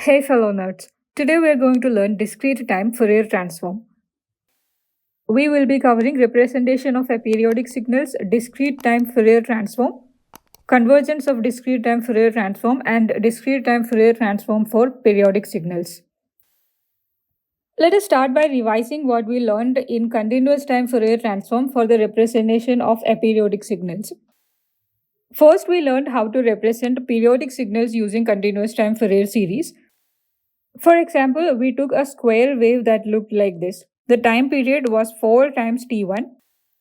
Hey fellow nerds, today we are going to learn discrete time Fourier transform. We will be covering representation of aperiodic signals, discrete time Fourier transform, convergence of discrete time Fourier transform, and discrete time Fourier transform for periodic signals. Let us start by revising what we learned in continuous time Fourier transform for the representation of aperiodic signals. First, we learned how to represent periodic signals using continuous time Fourier series. For example, we took a square wave that looked like this. The time period was 4 times t1,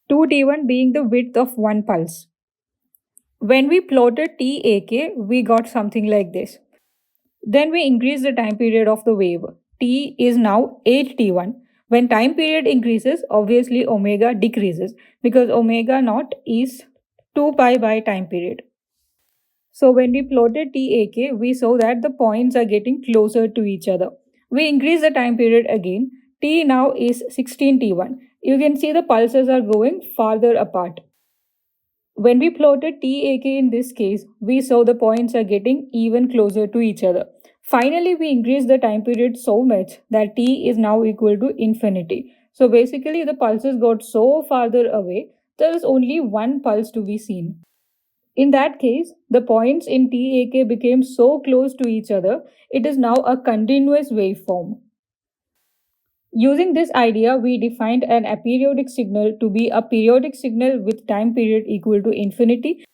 2t1 being the width of one pulse. When we plotted tak, we got something like this. Then we increased the time period of the wave. T is now 8t1. When time period increases, obviously omega decreases because omega naught is 2 pi by time period. So when we plotted TAK, we saw that the points are getting closer to each other. We increase the time period again. T now is 16t1. You can see the pulses are going farther apart. When we plotted TAK in this case, we saw the points are getting even closer to each other. Finally, we increased the time period so much that T is now equal to infinity. So basically, the pulses got so farther away, there is only one pulse to be seen. In that case, the points in TAK became so close to each other, it is now a continuous waveform. Using this idea, we defined an aperiodic signal to be a periodic signal with time period equal to infinity,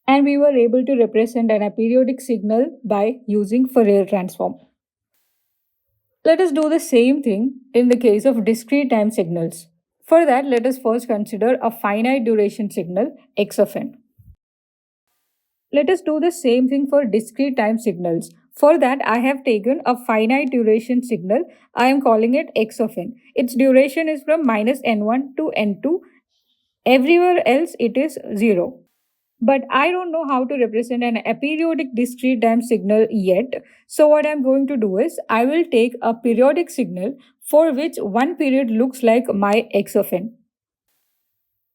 and we were able to represent an aperiodic signal by using Fourier transform. Let us do the same thing in the case of discrete time signals. For that, let us first consider a finite duration signal x of n. Let us do the same thing for discrete time signals. For that, I have taken a finite duration signal. I am calling it x of n. Its duration is from minus n1 to n2. Everywhere else, it is 0. But I don't know how to represent an aperiodic discrete time signal yet. So, what I'm going to do is, I will take a periodic signal for which one period looks like my x of n.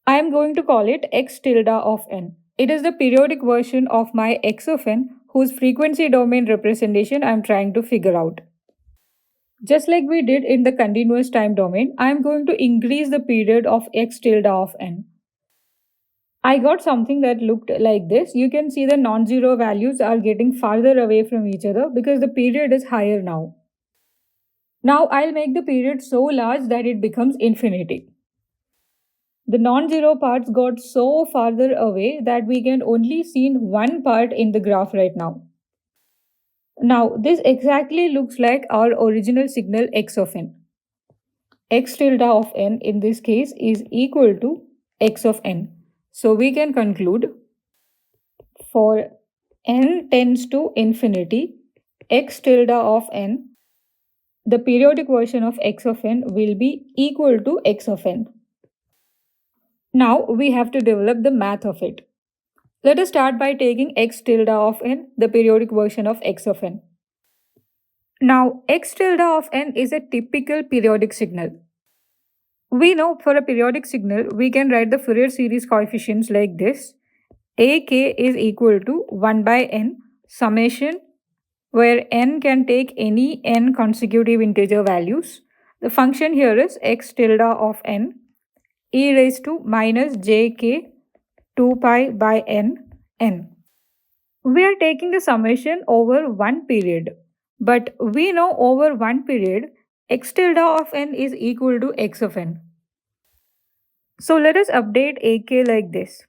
I am going to call it x tilde of n. It is the periodic version of my x of n whose frequency domain representation I am trying to figure out. Just like we did in the continuous time domain, I am going to increase the period of x tilde of n. I got something that looked like this. You can see the non-zero values are getting farther away from each other because the period is higher now. Now I'll make the period so large that it becomes infinity. The non-zero parts got so farther away that we can only see one part in the graph right now. Now, this exactly looks like our original signal x of n. X tilde of n in this case is equal to x of n. So we can conclude for n tends to infinity, x tilde of n, the periodic version of x of n will be equal to x of n. Now we have to develop the math of it. Let us start by taking x tilde of n, the periodic version of x of n. Now, x tilde of n is a typical periodic signal. We know for a periodic signal, we can write the Fourier series coefficients like this. Ak is equal to 1 by n summation, where n can take any n consecutive integer values. The function here is x tilde of n e raised to minus jk 2 pi by n. We are taking the summation over one period, but we know over one period x tilde of n is equal to x of n. So let us update ak like this.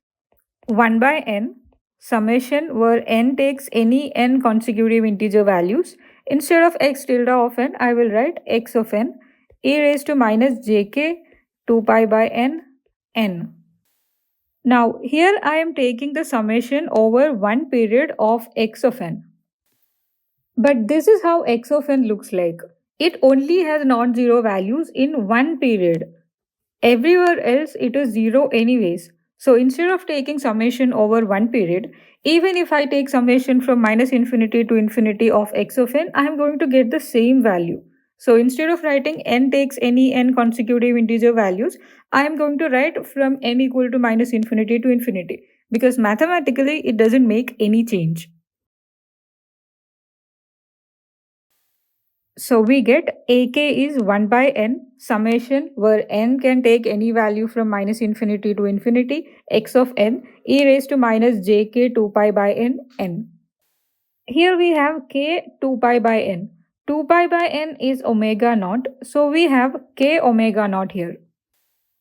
1 by n summation where n takes any n consecutive integer values. Instead of x tilde of n, I will write x of n e raised to minus jk 2 pi by n. Now, here I am taking the summation over one period of x of n. But this is how x of n looks like. It only has non-zero values in one period. Everywhere else it is 0 anyways. So instead of taking summation over one period, even if I take summation from minus infinity to infinity of x of n, I am going to get the same value. So instead of writing n takes any n consecutive integer values, I am going to write from n equal to minus infinity to infinity because mathematically it doesn't make any change. So we get ak is 1 by n summation where n can take any value from minus infinity to infinity x of n e raised to minus jk 2 pi by n. Here we have k 2 pi by n. 2 pi by n is omega naught. So we have k omega naught here.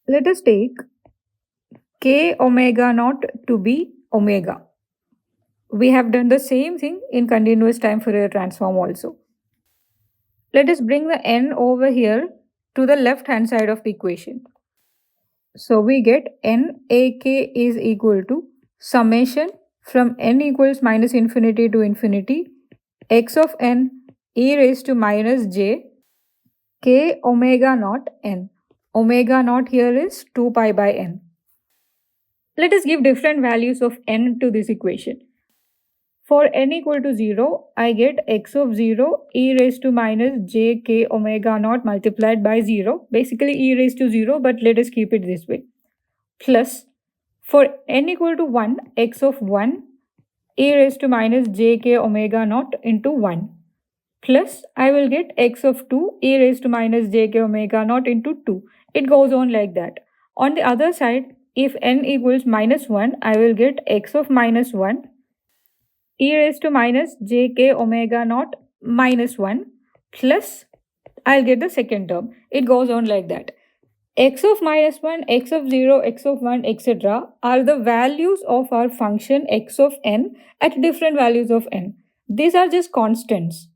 Let us take k omega naught to be omega. We have done the same thing in continuous time Fourier transform also. Let us bring the n over here to the left hand side of the equation. So we get nak is equal to summation from n equals minus infinity to infinity x of n e raised to minus j k omega naught n. Omega naught here is 2 pi by n. Let us give different values of n to this equation. For n equal to 0, I get x of 0 e raised to minus j k omega naught multiplied by 0. Basically e raised to 0, but let us keep it this way. Plus, for n equal to 1, x of 1 e raised to minus j k omega naught into 1. Plus, I will get x of 2 e raised to minus j k omega naught into 2. It goes on like that. On the other side, if n equals minus 1, I will get x of minus 1 e raised to minus jk omega naught minus 1 plus I'll get the second term. It goes on like that. X of minus 1, x of 0, x of 1, etc. are the values of our function x of n at different values of n. These are just constants.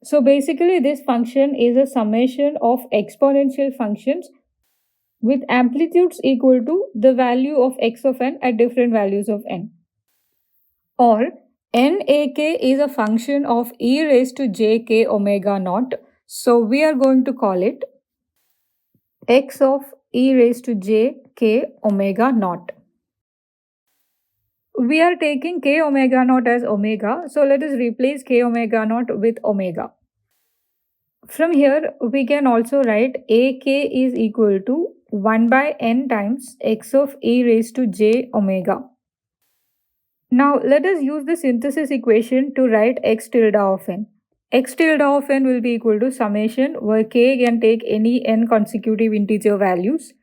So basically this function is a summation of exponential functions with amplitudes equal to the value of x of n at different values of n. Or nak is a function of e raised to jk omega naught. So we are going to call it x of e raised to jk omega naught. We are taking k omega naught as omega. So let us replace k omega naught with omega. From here, we can also write ak is equal to 1 by n times x of e raised to j omega. Now let us use the synthesis equation to write x tilde of n. X tilde of n will be equal to summation where k can take any n consecutive integer values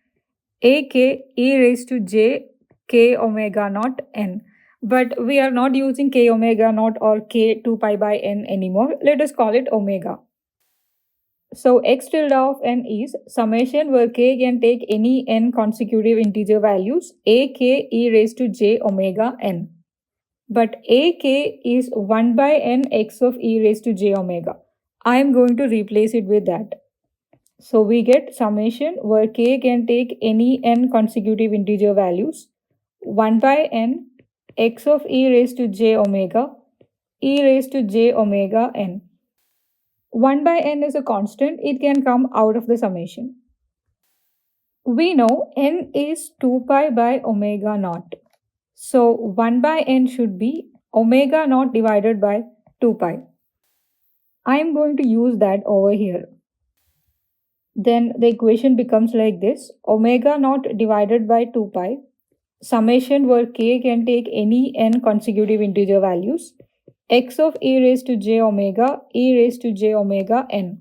ak e raised to j k omega naught n. But we are not using k omega naught or k 2 pi by n anymore. Let us call it omega. So x tilde of n is summation where k can take any n consecutive integer values ak e raised to j omega n. But ak is 1 by n x of e raised to j omega. I am going to replace it with that. So we get summation where k can take any n consecutive integer values 1 by n x of e raised to j omega e raised to j omega n. 1 by n is a constant, it can come out of the summation. We know n is 2 pi by omega naught. So 1 by n should be omega naught divided by 2 pi. I am going to use that over here. Then the equation becomes like this: omega naught divided by 2 pi, summation where k can take any n consecutive integer values, x of e raised to j omega e raised to j omega n.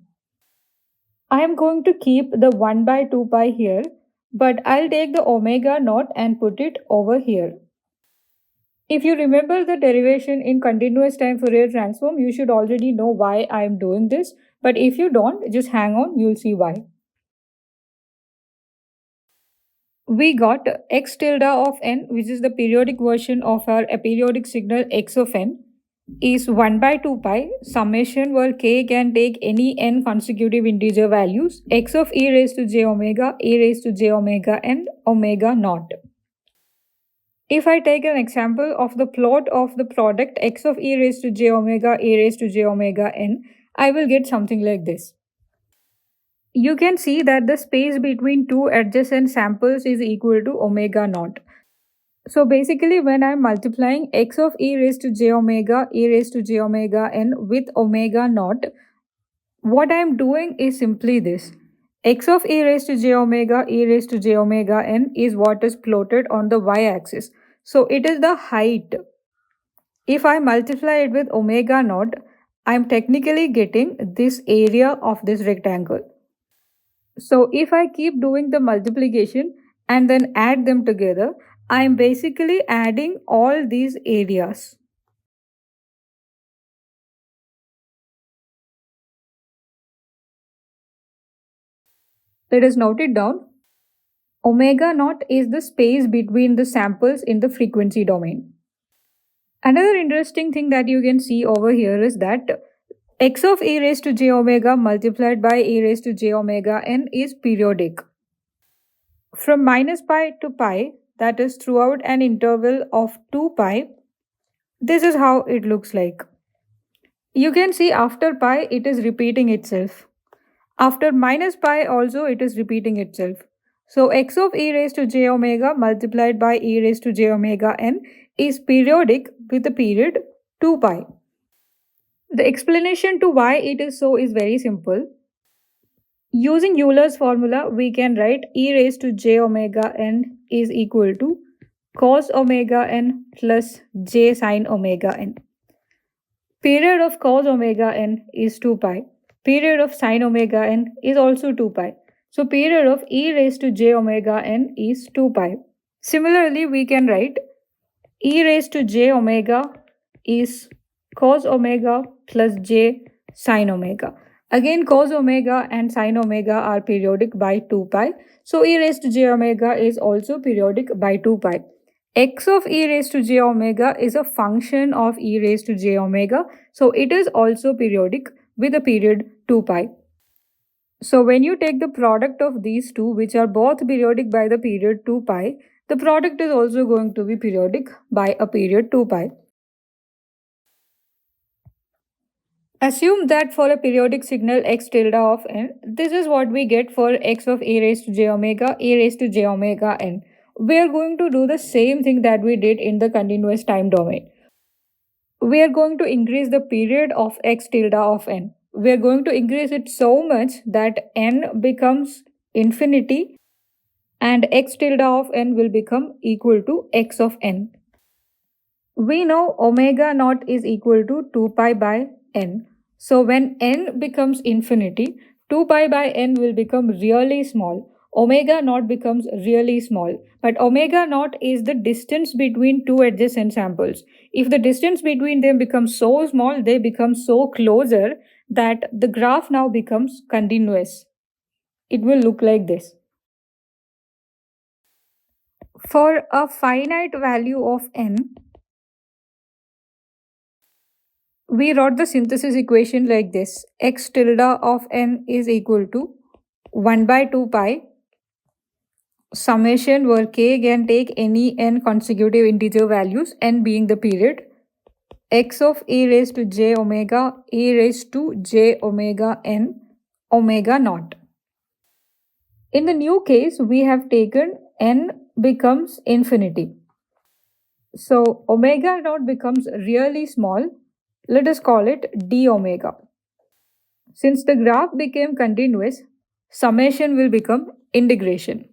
I am going to keep the 1 by 2 pi here, but I'll take the omega naught and put it over here. If you remember the derivation in continuous time Fourier transform, you should already know why I am doing this. But if you don't, just hang on, you'll see why. We got x tilde of n, which is the periodic version of our aperiodic signal x of n, is 1 by 2 pi, summation where k can take any n consecutive integer values, x of e raised to j omega, e raised to j omega n, omega naught. If I take an example of the plot of the product x of e raised to j omega e raised to j omega n, I will get something like this. You can see that the space between two adjacent samples is equal to omega naught. So basically when I'm multiplying x of e raised to j omega e raised to j omega n with omega naught, what I'm doing is simply this. X of e raised to j omega e raised to j omega n is what is plotted on the y-axis. So it is the height. If I multiply it with omega naught, I'm technically getting this area of this rectangle. So if I keep doing the multiplication and then add them together, I'm basically adding all these areas. Let us note it down. Omega naught is the space between the samples in the frequency domain. Another interesting thing that you can see over here is that x of e raised to j omega multiplied by e raised to j omega n is periodic. From minus pi to pi, that is throughout an interval of 2 pi, this is how it looks like. You can see after pi it is repeating itself. After minus pi also it is repeating itself. So x of e raised to j omega multiplied by e raised to j omega n is periodic with the period 2 pi. The explanation to why it is so is very simple. Using Euler's formula, we can write e raised to j omega n is equal to cos omega n plus j sin omega n. Period of cos omega n is 2 pi. Period of sin omega n is also 2 pi. So period of e raised to j omega n is 2 pi. Similarly, we can write e raised to j omega is cos omega plus j sin omega. Again, cos omega and sin omega are periodic by 2 pi. So e raised to j omega is also periodic by 2 pi. X of e raised to j omega is a function of e raised to j omega. So it is also periodic with a period 2 pi. So when you take the product of these two, which are both periodic by the period 2 pi, the product is also going to be periodic by a period 2 pi. Assume that for a periodic signal x tilde of n, this is what we get for x of e raised to j omega, e raised to j omega n. We are going to do the same thing that we did in the continuous time domain. We are going to increase the period of x tilde of n. We are going to increase it so much that n becomes infinity and x tilde of n will become equal to x of n. We know omega naught is equal to 2 pi by n. So when n becomes infinity, 2 pi by n will become really small. Omega naught becomes really small. But omega naught is the distance between two adjacent samples. If the distance between them becomes so small, they become so closer that the graph now becomes continuous. It will look like this. For a finite value of n, we wrote the synthesis equation like this. X tilde of n is equal to 1 by 2 pi summation where k can take any n consecutive integer values, n being the period, x of e raised to j omega, e raised to j omega n, omega naught. In the new case, we have taken n becomes infinity. So omega naught becomes really small. Let us call it d omega. Since the graph became continuous, summation will become integration.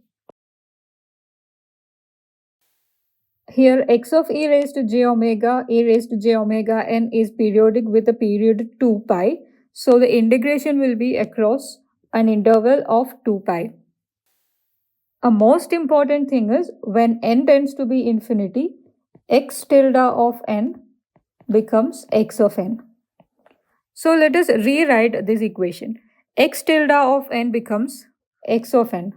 Here x of e raised to j omega, e raised to j omega n is periodic with a period 2 pi. So the integration will be across an interval of 2 pi. A most important thing is when n tends to be infinity, x tilde of n becomes x of n. So let us rewrite this equation. X tilde of n becomes x of n.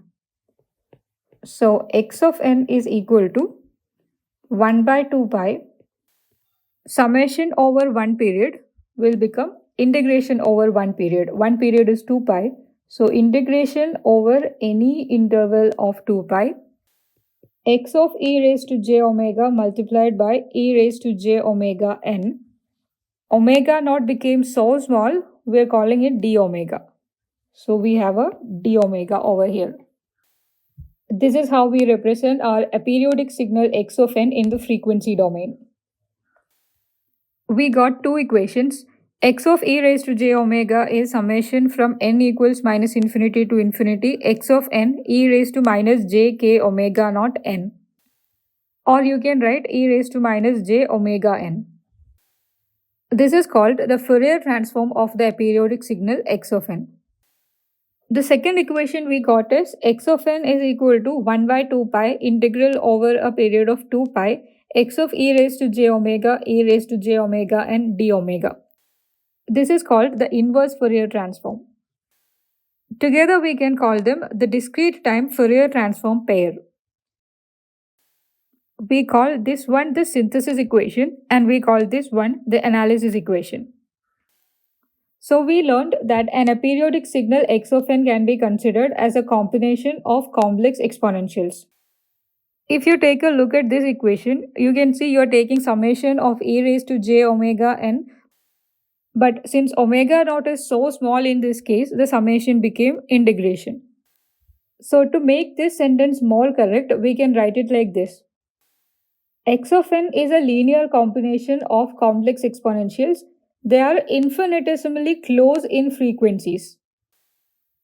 So x of n is equal to 1 by 2 pi summation over one period will become integration over one period. One period is 2 pi. So integration over any interval of 2 pi x of e raised to j omega multiplied by e raised to j omega n. Omega naught became so small, we are calling it d omega. So we have a d omega over here. This is how we represent our aperiodic signal x of n in the frequency domain. We got two equations. X of e raised to j omega is summation from n equals minus infinity to infinity x of n e raised to minus j k omega naught n. Or you can write e raised to minus j omega n. This is called the Fourier transform of the aperiodic signal x of n. The second equation we got is x of n is equal to 1 by 2 pi integral over a period of 2 pi x of e raised to j omega e raised to j omega and d omega. This is called the inverse Fourier transform. Together we can call them the discrete time Fourier transform pair. We call this one the synthesis equation and we call this one the analysis equation. So we learned that an aperiodic signal x of n can be considered as a combination of complex exponentials. If you take a look at this equation, you can see you are taking summation of e raised to j omega n. But since omega naught is so small in this case, the summation became integration. So to make this sentence more correct, we can write it like this. X of n is a linear combination of complex exponentials. They are infinitesimally close in frequencies.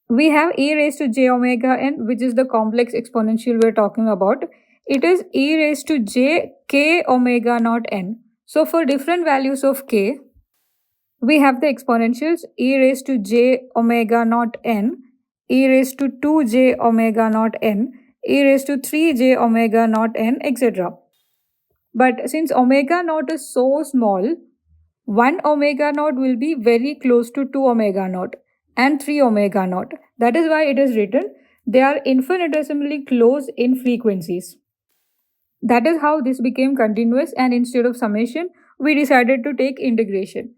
We have e raised to j omega n, which is the complex exponential we're talking about. It is e raised to j k omega naught n. So for different values of k, we have the exponentials e raised to j omega naught n, e raised to 2j omega naught n, e raised to 3j omega naught n, etc. But since omega naught is so small, 1 omega naught will be very close to 2 omega naught and 3 omega naught. That is why it is written they are infinitesimally close in frequencies. That is how this became continuous, and instead of summation, we decided to take integration.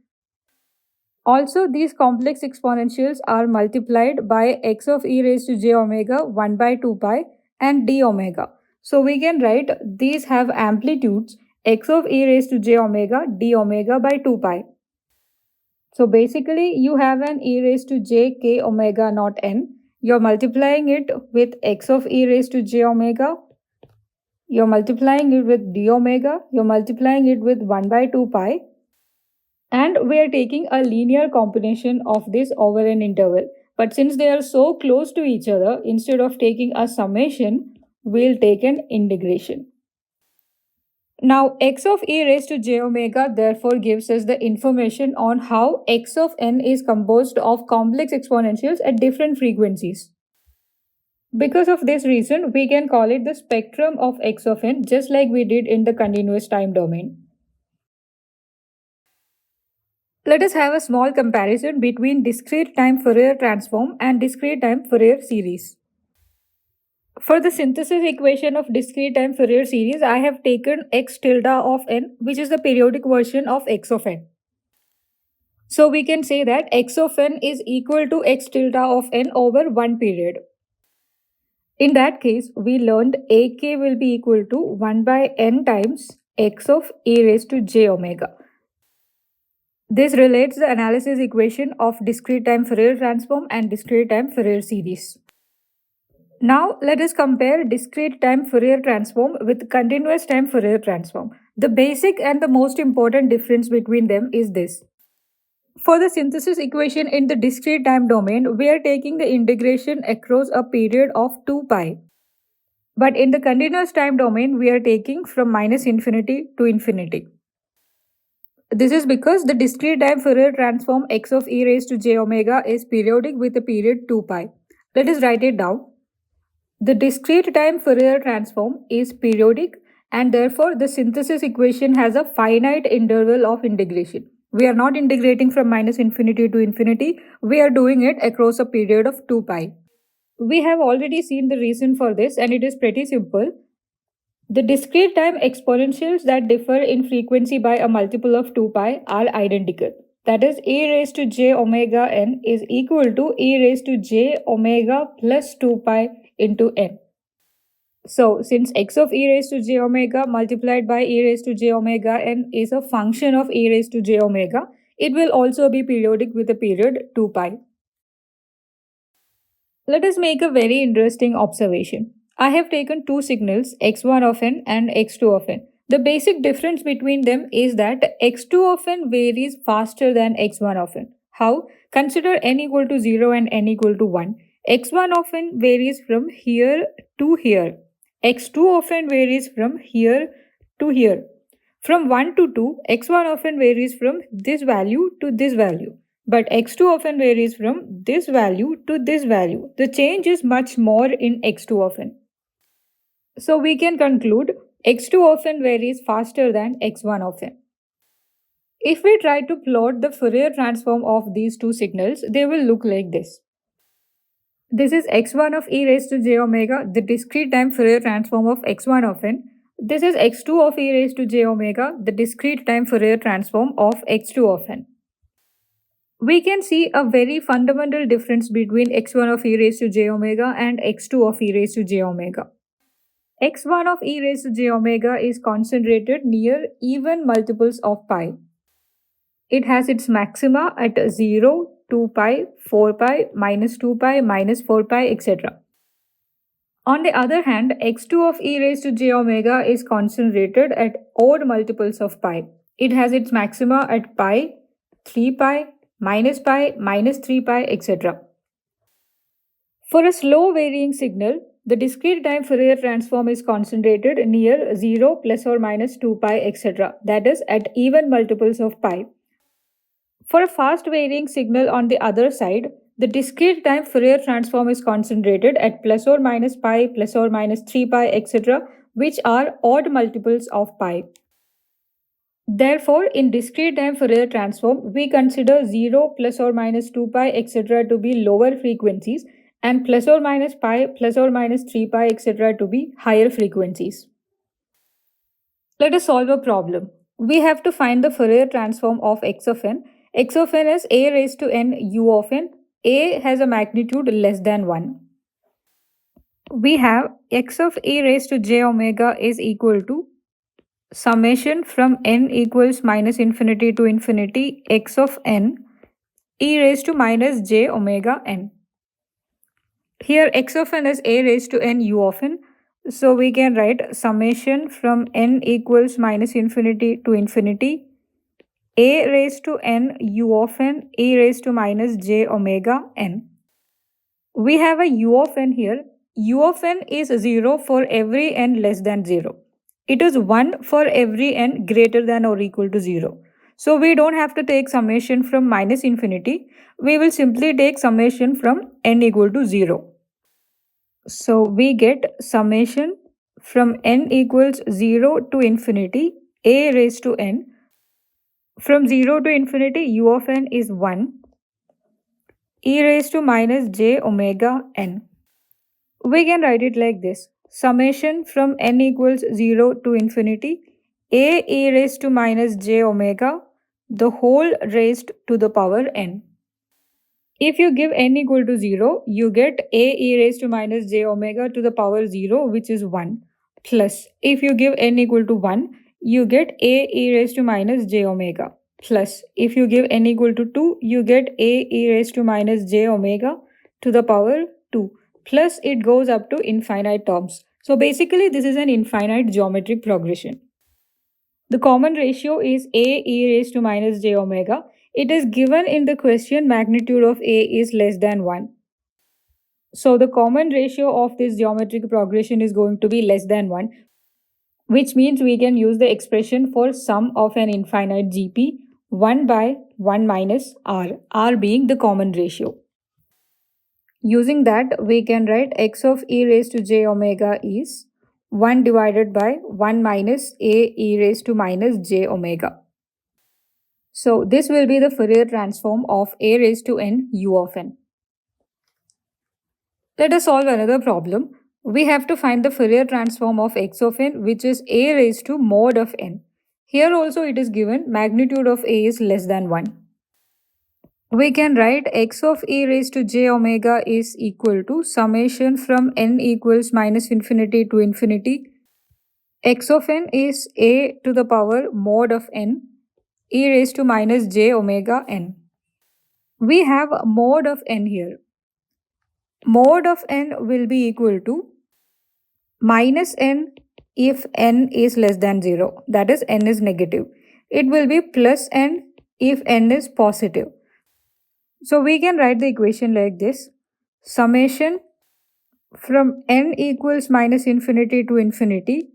Also, these complex exponentials are multiplied by x of e raised to j omega 1 by 2 pi and d omega. So we can write these have amplitudes x of e raised to j omega d omega by 2 pi. So basically you have an e raised to j k omega naught n. You're multiplying it with x of e raised to j omega. You're multiplying it with d omega. You're multiplying it with 1 by 2 pi. And we are taking a linear combination of this over an interval. But since they are so close to each other, instead of taking a summation, we'll take an integration. Now, x of e raised to j omega therefore gives us the information on how x of n is composed of complex exponentials at different frequencies. Because of this reason, we can call it the spectrum of x of n, just like we did in the continuous time domain. Let us have a small comparison between discrete time Fourier transform and discrete time Fourier series. For the synthesis equation of discrete time Fourier series, I have taken x tilde of n, which is the periodic version of x of n. So we can say that x of n is equal to x tilde of n over one period. In that case, we learned ak will be equal to 1 by n times x of e raised to j omega. This relates the analysis equation of discrete time Fourier transform and discrete time Fourier series. Now let us compare discrete time Fourier transform with continuous time Fourier transform. The basic and the most important difference between them is this. For the synthesis equation in the discrete time domain, we are taking the integration across a period of 2 pi. But in the continuous time domain, we are taking from minus infinity to infinity. This is because the discrete time Fourier transform x of e raised to j omega is periodic with a period 2 pi. Let us write it down. The discrete time Fourier transform is periodic and therefore the synthesis equation has a finite interval of integration. We are not integrating from minus infinity to infinity. We are doing it across a period of 2 pi. We have already seen the reason for this and it is pretty simple. The discrete time exponentials that differ in frequency by a multiple of 2 pi are identical. That is, e raised to j omega n is equal to e raised to j omega plus 2 pi into n. So, since x of e raised to j omega multiplied by e raised to j omega n is a function of e raised to j omega, it will also be periodic with a period 2 pi. Let us make a very interesting observation. I have taken two signals x1 of n and x2 of n. The basic difference between them is that x2 of n varies faster than x1 of n. How? Consider n equal to 0 and n equal to 1. x1 of n varies from here to here. x2 of n varies from here to here. From 1 to 2, x1 often varies from this value to this value, but x2 often varies from this value to this value. The change is much more in x2 often. So we can conclude x2 often varies faster than x1 often. If we try to plot the Fourier transform of these two signals, they will look like this. This is x1 of e raised to j omega, the discrete time Fourier transform of x1 of n. This is x2 of e raised to j omega, the discrete time Fourier transform of x2 of n. We can see a very fundamental difference between x1 of e raised to j omega and x2 of e raised to j omega. x1 of e raised to j omega is concentrated near even multiples of pi. It has its maxima at 0, 2 pi, 4 pi, minus 2 pi, minus 4 pi, etc. On the other hand, x2 of e raised to j omega is concentrated at odd multiples of pi. It has its maxima at pi, 3 pi, minus 3 pi, etc. For a slow varying signal, the discrete time Fourier transform is concentrated near 0, plus or minus 2 pi, etc. That is at even multiples of pi. For a fast varying signal on the other side, the discrete time Fourier transform is concentrated at plus or minus pi, plus or minus 3 pi, etc., which are odd multiples of pi. Therefore, in discrete time Fourier transform, we consider 0, plus or minus 2 pi, etc. to be lower frequencies and plus or minus pi, plus or minus 3 pi, etc. to be higher frequencies. Let us solve a problem. We have to find the Fourier transform of x of n. X of n is a raised to n u of n. A has a magnitude less than 1. We have x of e raised to j omega is equal to summation from n equals minus infinity to infinity x of n e raised to minus j omega n. Here x of n is a raised to n u of n. So we can write summation from n equals minus infinity to infinity a raised to n u of n e raised to minus j omega n. We have a u of n here. U of n is 0 for every n less than 0. It is 1 for every n greater than or equal to 0. So we don't have to take summation from minus infinity. We will simply take summation from n equal to 0. So we get summation from n equals 0 to infinity a raised to n. From 0 to infinity, u of n is 1, e raised to minus j omega n. We can write it like this. Summation from n equals 0 to infinity, a e raised to minus j omega, the whole raised to the power n. If you give n equal to 0, you get a e raised to minus j omega to the power 0, which is 1. Plus, if you give n equal to 1, you get a e raised to minus j omega. Plus, if you give n equal to 2, you get a e raised to minus j omega to the power 2. Plus, it goes up to infinite terms. So basically, this is an infinite geometric progression. The common ratio is a e raised to minus j omega. It is given in the question magnitude of a is less than 1. So the common ratio of this geometric progression is going to be less than 1, which means we can use the expression for sum of an infinite GP 1 by 1 minus r being the common ratio. Using that, we can write x of e raised to j omega is 1 divided by 1 minus a e raised to minus j omega. So this will be the Fourier transform of a raised to n u of n. Let us solve another problem. We have to find the Fourier transform of x of n, which is a raised to mod of n. Here also it is given magnitude of a is less than 1. We can write x of e raised to j omega is equal to summation from n equals minus infinity to infinity. X of n is a to the power mod of n e raised to minus j omega n. We have mod of n here. Mod of n will be equal to minus n if n is less than 0, that is n is negative. It will be plus n if n is positive. So we can write the equation like this. Summation from n equals minus infinity to infinity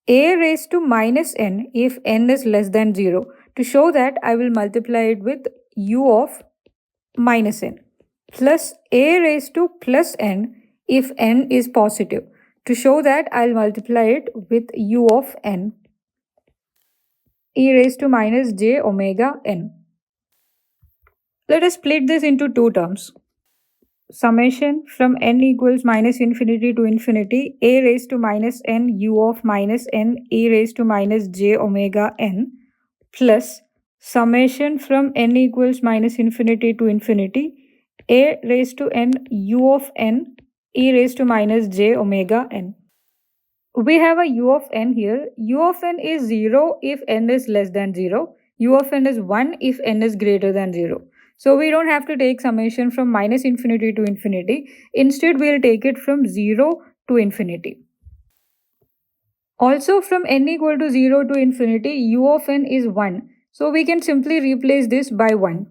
a raised to minus n if n is less than 0. To show that, I will multiply it with u of minus n plus a raised to plus n if n is positive. To show that, I'll multiply it with u of n e raised to minus j omega n. Let us split this into two terms. Summation from n equals minus infinity to infinity a raised to minus n u of minus n e raised to minus j omega n plus summation from n equals minus infinity to infinity a raised to n u of n e raised to minus j omega n. We have a u of n here. U of n is 0 if n is less than 0. U of n is 1 if n is greater than 0. So we don't have to take summation from minus infinity to infinity. Instead, we'll take it from 0 to infinity. Also, from n equal to 0 to infinity, u of n is 1. So we can simply replace this by 1.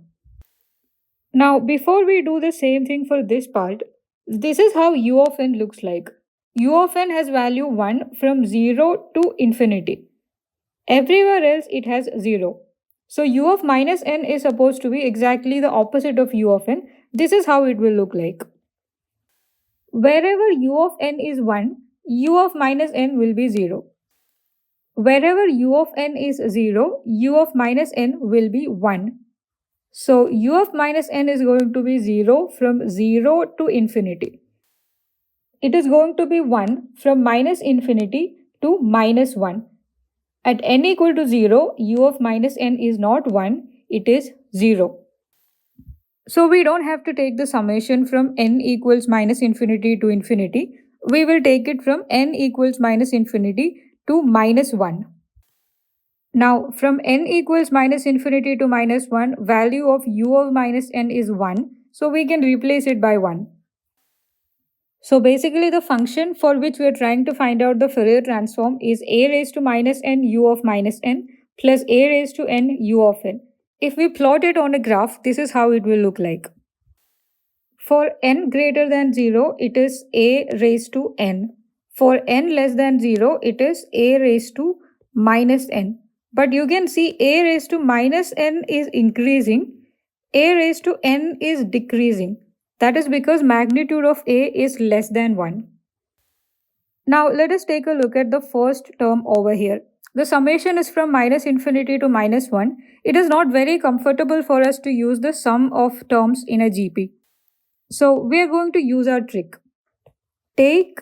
Now, before we do the same thing for this part, this is how u of n looks like. U of n has value 1 from 0 to infinity. Everywhere else it has 0. So u of minus n is supposed to be exactly the opposite of u of n. This is how it will look like. Wherever u of n is 1, u of minus n will be 0. Wherever u of n is 0, u of minus n will be 1. So u of minus n is going to be 0 from 0 to infinity. It is going to be 1 from minus infinity to minus 1. At n equal to 0, u of minus n is not 1, it is 0. So we don't have to take the summation from n equals minus infinity to infinity. We will take it from n equals minus infinity to minus 1. Now, from n equals minus infinity to minus 1, value of u of minus n is 1. So we can replace it by 1. So basically the function for which we are trying to find out the Fourier transform is a raised to minus n u of minus n plus a raised to n u of n. If we plot it on a graph, this is how it will look like. For n greater than 0, it is a raised to n. For n less than 0, it is a raised to minus n. But you can see a raised to minus n is increasing, a raised to n is decreasing. That is because magnitude of a is less than 1. Now let us take a look at the first term over here. The summation is from minus infinity to minus 1. It is not very comfortable for us to use the sum of terms in a GP. So we are going to use our trick. Take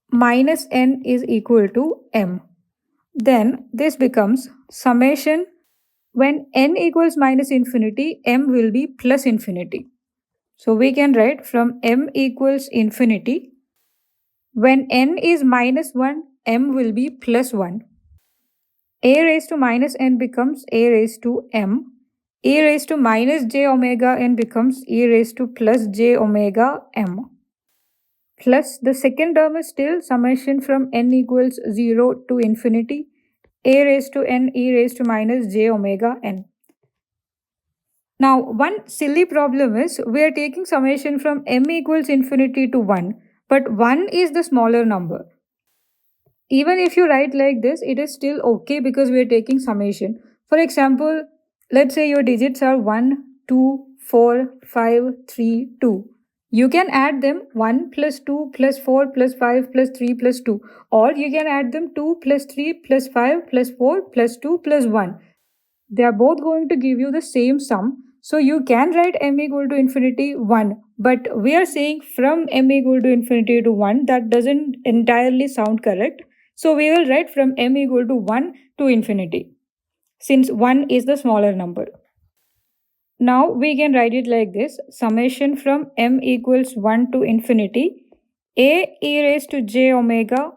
minus n is equal to m. Then this becomes summation. When n equals minus infinity, m will be plus infinity. So we can write from m equals infinity. When n is minus 1, m will be plus 1. A raised to minus n becomes a raised to m. E raised to minus j omega n becomes e raised to plus j omega m. Plus the second term is still summation from n equals 0 to infinity. A raised to n e raised to minus j omega n. Now, one silly problem is we are taking summation from m equals infinity to 1, but 1 is the smaller number. Even if you write like this, it is still okay because we are taking summation. For example, let's say your digits are 1, 2, 4, 5, 3, 2. You can add them 1 plus 2 plus 4 plus 5 plus 3 plus 2, or you can add them 2 plus 3 plus 5 plus 4 plus 2 plus 1. They are both going to give you the same sum. So you can write m equal to infinity 1, but we are saying from m equal to infinity to 1, that doesn't entirely sound correct. So we will write from m equal to 1 to infinity, since 1 is the smaller number. Now we can write it like this. Summation from m equals 1 to infinity, a e raised to j omega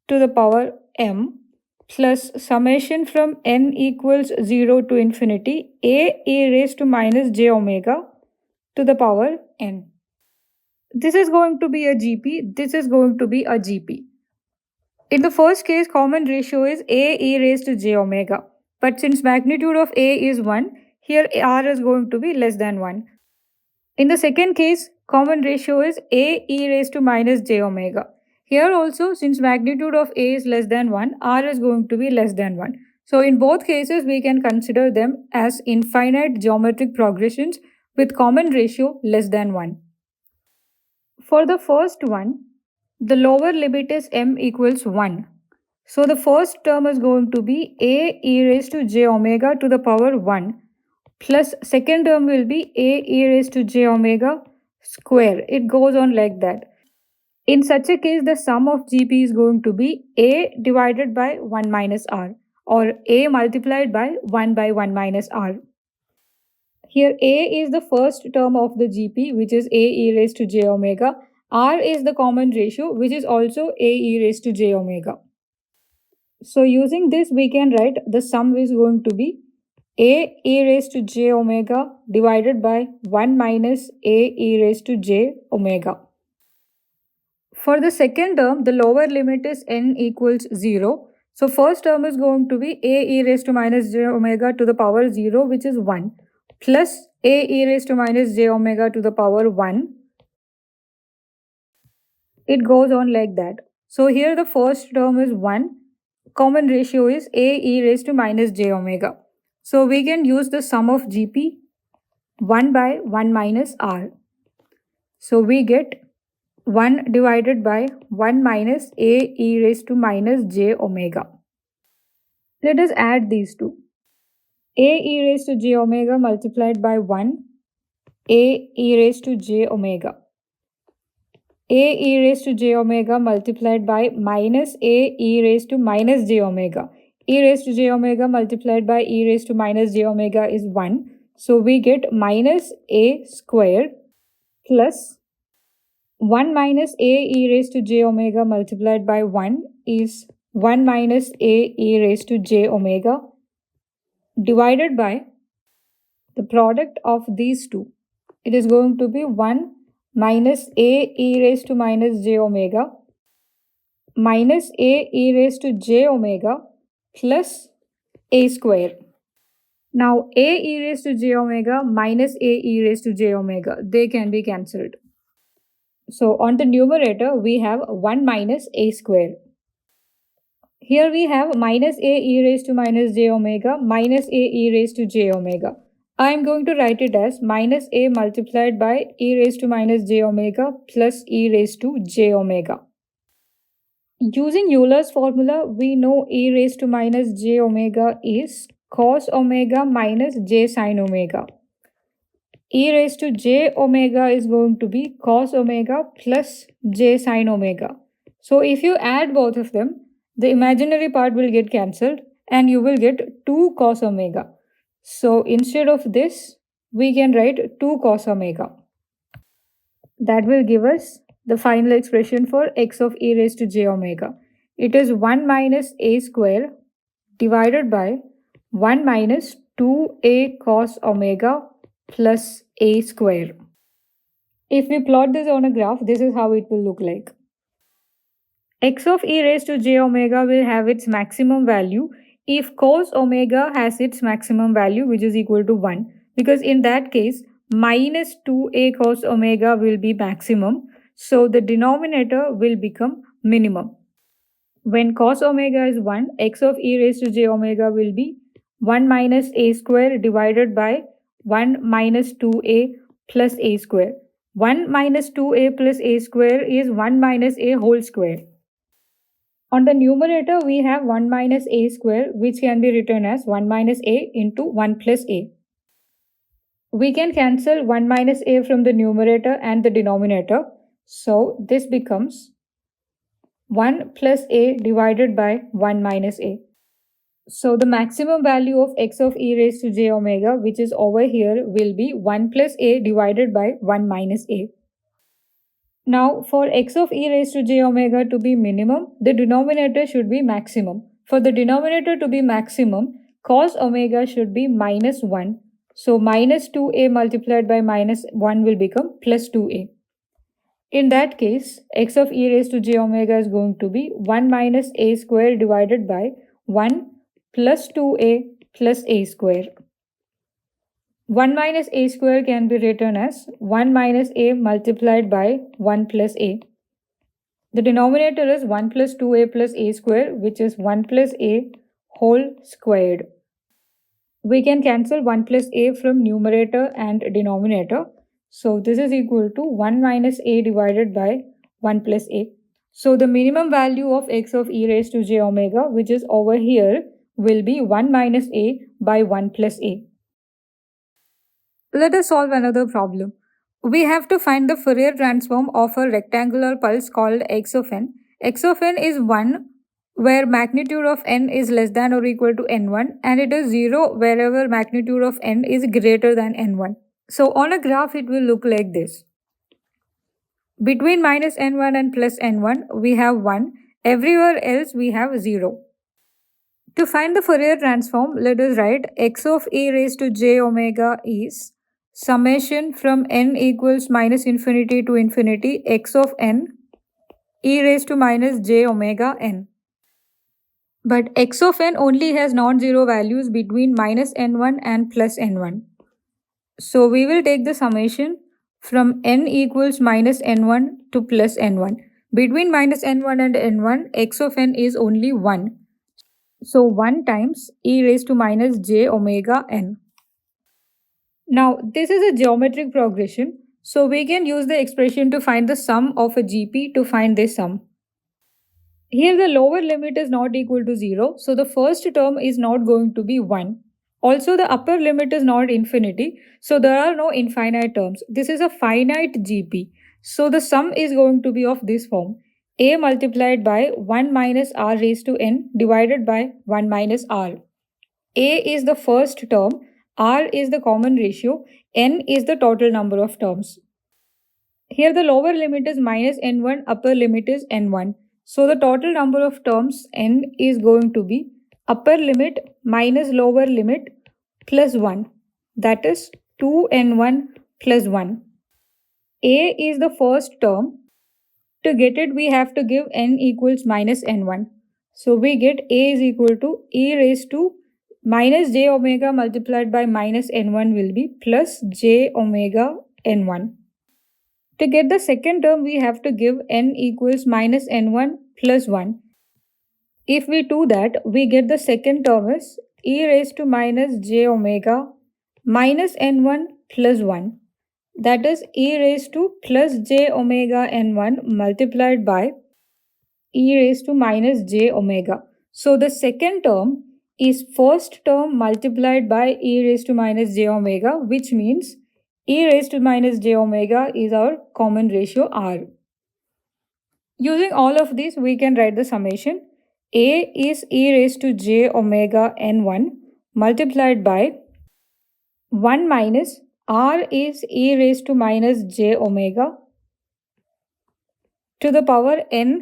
to the power m plus summation from n equals 0 to infinity a e raised to minus j omega to the power n. This is going to be a GP, this is going to be a GP. In the first case, common ratio is a e raised to j omega. But since magnitude of a is 1, here r is going to be less than 1. In the second case, common ratio is a e raised to minus j omega. Here also, since magnitude of A is less than 1, R is going to be less than 1. So in both cases, we can consider them as infinite geometric progressions with common ratio less than 1. For the first one, the lower limit is m equals 1. So the first term is going to be a e raised to j omega to the power 1 plus second term will be a e raised to j omega square. It goes on like that. In such a case, the sum of GP is going to be a divided by 1 minus r or a multiplied by 1 by 1 minus r. Here a is the first term of the GP, which is a e raised to j omega. R is the common ratio, which is also a e raised to j omega. So using this, we can write the sum is going to be a e raised to j omega divided by 1 minus a e raised to j omega. For the second term, the lower limit is n equals 0. So first term is going to be a e raised to minus j omega to the power 0, which is 1, plus a e raised to minus j omega to the power 1. It goes on like that. So here the first term is 1. Common ratio is a e raised to minus j omega. So we can use the sum of GP 1 by 1 minus r. So we get 1 divided by 1 minus a e raised to minus j omega. Let us add these two. A e raised to j omega multiplied by 1 a e raised to j omega. A e raised to j omega multiplied by minus a e raised to minus j omega. E raised to j omega multiplied by e raised to minus j omega is 1. So we get minus a square plus 1 minus a e raised to j omega multiplied by 1 is 1 minus a e raised to j omega divided by the product of these two. It is going to be 1 minus a e raised to minus j omega minus a e raised to j omega plus a square. Now a e raised to j omega minus a e raised to j omega, they can be cancelled. So on the numerator, we have 1 minus a square. Here we have minus a e raised to minus j omega minus a e raised to j omega. I am going to write it as minus a multiplied by e raised to minus j omega plus e raised to j omega. Using Euler's formula, we know e raised to minus j omega is cos omega minus j sin omega. E raised to j omega is going to be cos omega plus j sin omega. So if you add both of them, the imaginary part will get cancelled and you will get 2 cos omega. So instead of this, we can write 2 cos omega. That will give us the final expression for x of e raised to j omega. It is 1 minus a square divided by 1 minus 2a cos omega plus a square. If we plot this on a graph, this is how it will look like. X of e raised to j omega will have its maximum value if cos omega has its maximum value, which is equal to 1, because in that case minus 2a cos omega will be maximum, so the denominator will become minimum. When cos omega is 1, x of e raised to j omega will be 1 minus a square divided by 1 minus 2a plus a square. 1 minus 2a plus a square is 1 minus a whole square. On the numerator, we have 1 minus a square, which can be written as 1 minus a into 1 plus a. We can cancel 1 minus a from the numerator and the denominator. So this becomes 1 plus a divided by 1 minus a. So the maximum value of x of e raised to j omega, which is over here, will be 1 plus a divided by 1 minus a. Now for x of e raised to j omega to be minimum, the denominator should be maximum. For the denominator to be maximum, cos omega should be minus 1. So minus 2a multiplied by minus 1 will become plus 2a. In that case, x of e raised to j omega is going to be 1 minus a square divided by 1 plus 2a plus a square. 1 minus a square can be written as 1 minus a multiplied by 1 plus a. The denominator is 1 plus 2a plus a square, which is 1 plus a whole squared. We can cancel 1 plus a from numerator and denominator. So this is equal to 1 minus a divided by 1 plus a. So the minimum value of x of e raised to j omega, which is over here, will be 1 minus a by 1 plus a. Let us solve another problem. We have to find the Fourier transform of a rectangular pulse called x of n. X of n is 1 where magnitude of n is less than or equal to n1, and it is 0 wherever magnitude of n is greater than n1. So on a graph it will look like this. Between minus n1 and plus n1 we have 1, everywhere else we have 0. To find the Fourier transform, let us write x of e raised to j omega is summation from n equals minus infinity to infinity x of n e raised to minus j omega n. But x of n only has non-zero values between minus n1 and plus n1. So we will take the summation from n equals minus n1 to plus n1. Between minus n1 and n1, x of n is only 1. So 1 times e raised to minus j omega n. Now this is a geometric progression. So we can use the expression to find the sum of a GP to find this sum. Here the lower limit is not equal to 0, so the first term is not going to be 1. Also the upper limit is not infinity, so there are no infinite terms. This is a finite GP. So the sum is going to be of this form: a multiplied by 1 minus r raised to n divided by 1 minus r. A is the first term, r is the common ratio, n is the total number of terms. Here the lower limit is minus n1, upper limit is n1. So the total number of terms n is going to be upper limit minus lower limit plus 1. That is 2n1 plus 1. A is the first term. To get it, we have to give n equals minus n1. So we get a is equal to e raised to minus j omega multiplied by minus n1 will be plus j omega n1. To get the second term, we have to give n equals minus n1 plus 1. If we do that, we get the second term is e raised to minus j omega minus n1 plus 1. That is e raised to plus j omega n1 multiplied by e raised to minus j omega. So the second term is first term multiplied by e raised to minus j omega, which means e raised to minus j omega is our common ratio r. Using all of these, we can write the summation. A is e raised to j omega n1 multiplied by 1 minus r is e raised to minus j omega to the power n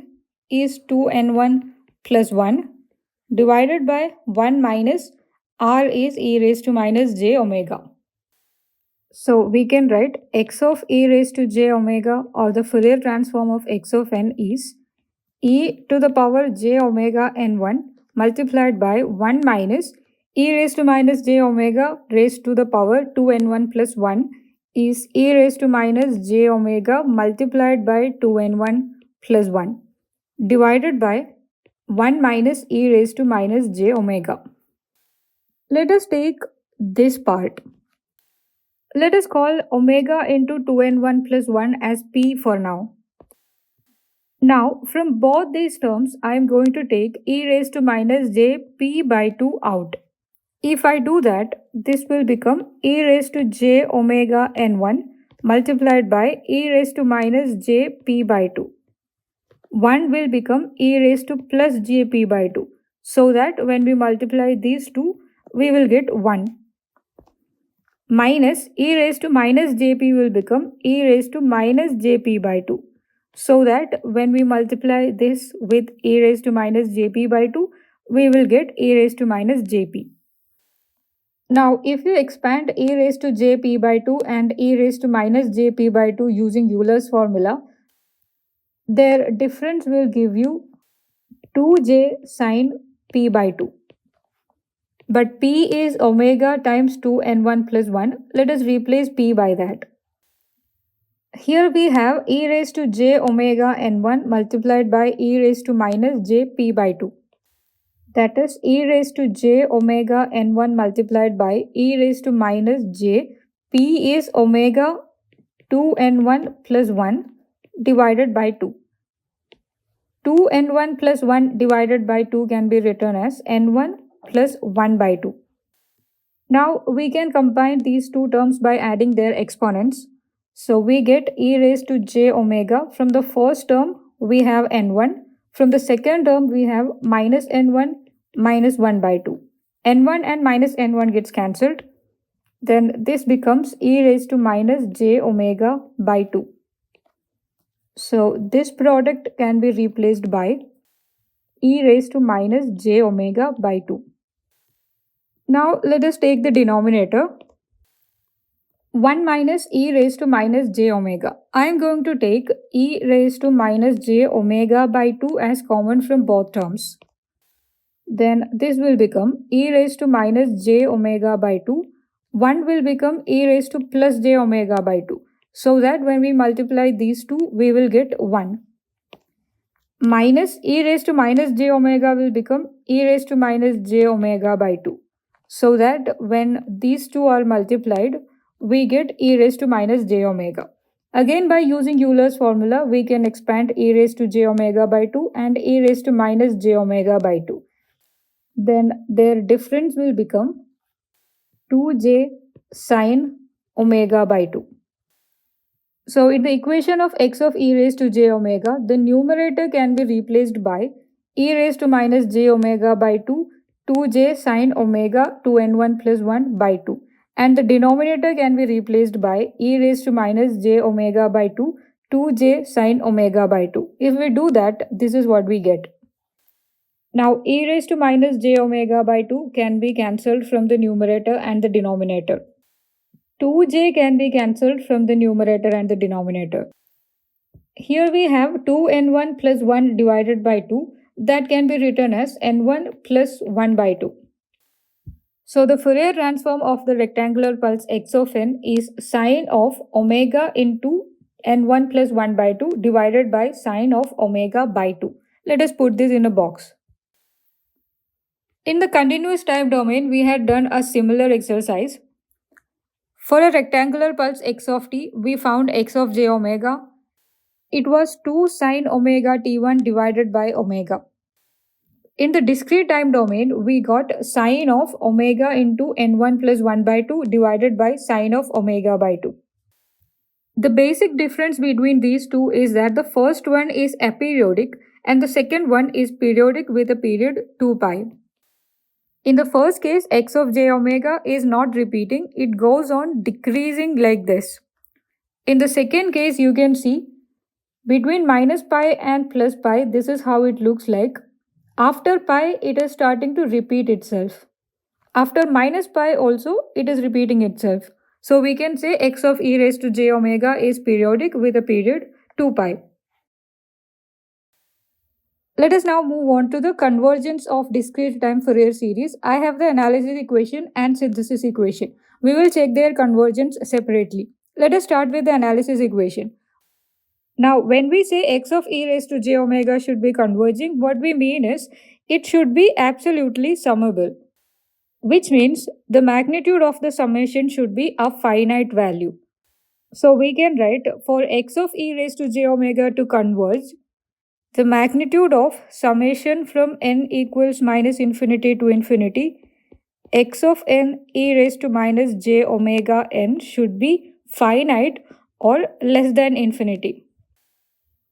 is 2n1 plus 1 divided by 1 minus r is e raised to minus j omega. So we can write x of e raised to j omega, or the Fourier transform of x of n is e to the power j omega n1 multiplied by 1 minus e raised to minus j omega raised to the power 2n1 plus 1 is e raised to minus j omega multiplied by 2n1 plus 1 divided by 1 minus e raised to minus j omega. Let us take this part. Let us call omega into 2n1 plus 1 as p for now. Now, from both these terms, I am going to take e raised to minus j p by 2 out. If I do that, this will become e raised to j omega n1 multiplied by e raised to minus j p by 2. 1 will become e raised to plus j p by 2. So that when we multiply these two, we will get 1. Minus e raised to minus jp will become e raised to minus jp by 2. So that when we multiply this with e raised to minus jp by 2, we will get e raised to minus jp. Now, if you expand e raised to jp by 2 and e raised to minus jp by 2 using Euler's formula, their difference will give you 2j sine p by 2. But p is omega times 2n1 plus 1. Let us replace p by that. Here we have e raised to j omega n1 multiplied by e raised to minus j p by 2. That is e raised to j omega n1 multiplied by e raised to minus j p is omega 2n1 plus 1 divided by 2. 2n1 plus 1 divided by 2 can be written as n1 plus 1 by 2. Now we can combine these two terms by adding their exponents. So we get e raised to j omega. From the first term we have n1. From the second term we have minus n1 minus 1 by 2. n1 and minus n1 gets cancelled. Then this becomes e raised to minus j omega by 2. So this product can be replaced by e raised to minus j omega by 2. Now let us take the denominator 1 minus e raised to minus j omega. I am going to take e raised to minus j omega by 2 as common from both terms. Then this will become e raised to minus j omega by 2. 1 will become e raised to plus j omega by 2. So that when we multiply these two, we will get 1. Minus e raised to minus j omega will become e raised to minus j omega by 2. So that when these two are multiplied, we get e raised to minus j omega. Again, by using Euler's formula, we can expand e raised to j omega by 2 and e raised to minus j omega by 2. Then their difference will become 2j sine omega by 2. So in the equation of x of e raised to j omega, the numerator can be replaced by e raised to minus j omega by 2, 2j sine omega 2n1 plus 1 by 2. And the denominator can be replaced by e raised to minus j omega by 2, 2j sine omega by 2. If we do that, this is what we get. Now e raised to minus j omega by 2 can be cancelled from the numerator and the denominator. 2j can be cancelled from the numerator and the denominator. Here we have 2n1 plus 1 divided by 2. That can be written as n1 plus 1 by 2. So the Fourier transform of the rectangular pulse x of n is sine of omega into n1 plus 1 by 2 divided by sine of omega by 2. Let us put this in a box. In the continuous time domain, we had done a similar exercise. For a rectangular pulse x of t, we found x of j omega. It was 2 sine omega t1 divided by omega. In the discrete time domain, we got sine of omega into n1 plus 1 by 2 divided by sine of omega by 2. The basic difference between these two is that the first one is aperiodic and the second one is periodic with a period 2 pi. In the first case, x of j omega is not repeating, it goes on decreasing like this. In the second case, you can see between minus pi and plus pi, this is how it looks like. After pi, it is starting to repeat itself. After minus pi also, it is repeating itself. So we can say x of e raised to j omega is periodic with a period 2 pi. Let us now move on to the convergence of discrete time Fourier series. I have the analysis equation and synthesis equation. We will check their convergence separately. Let us start with the analysis equation. Now, when we say x of e raised to j omega should be converging, what we mean is it should be absolutely summable, which means the magnitude of the summation should be a finite value. So we can write for x of e raised to j omega to converge, the magnitude of summation from n equals minus infinity to infinity, x of n e raised to minus j omega n should be finite or less than infinity.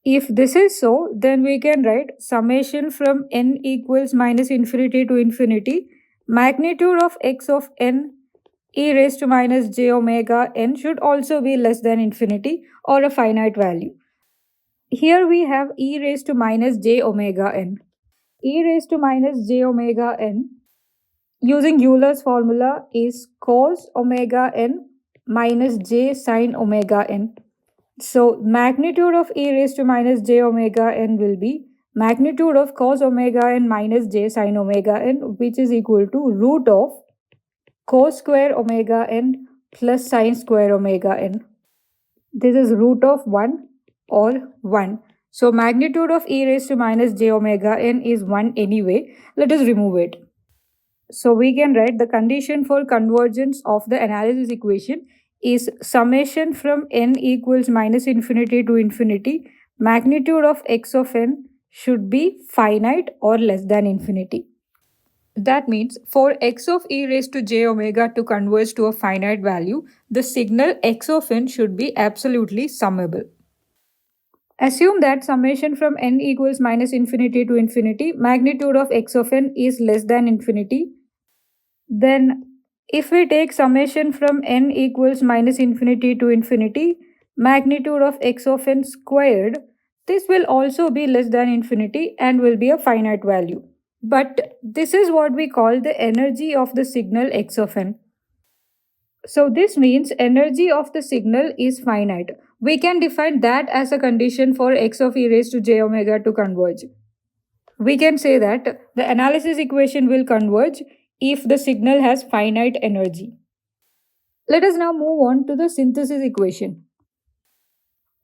If this is so, then we can write summation from n equals minus infinity to infinity, magnitude of x of n e raised to minus j omega n should also be less than infinity or a finite value. Here we have e raised to minus j omega n. E raised to minus j omega n using Euler's formula is cos omega n minus j sine omega n. So magnitude of e raised to minus j omega n will be magnitude of cos omega n minus j sine omega n, which is equal to root of cos square omega n plus sine square omega n. This is root of 1 or 1. So magnitude of e raised to minus j omega n is 1 anyway. Let us remove it. So we can write the condition for convergence of the analysis equation is summation from n equals minus infinity to infinity. Magnitude of x of n should be finite or less than infinity. That means for x of e raised to j omega to converge to a finite value, the signal x of n should be absolutely summable. Assume that summation from n equals minus infinity to infinity, magnitude of x of n is less than infinity. Then if we take summation from n equals minus infinity to infinity, magnitude of x of n squared, this will also be less than infinity and will be a finite value. But this is what we call the energy of the signal x of n. So this means energy of the signal is finite. We can define that as a condition for x of e raised to j omega to converge. We can say that the analysis equation will converge if the signal has finite energy. Let us now move on to the synthesis equation.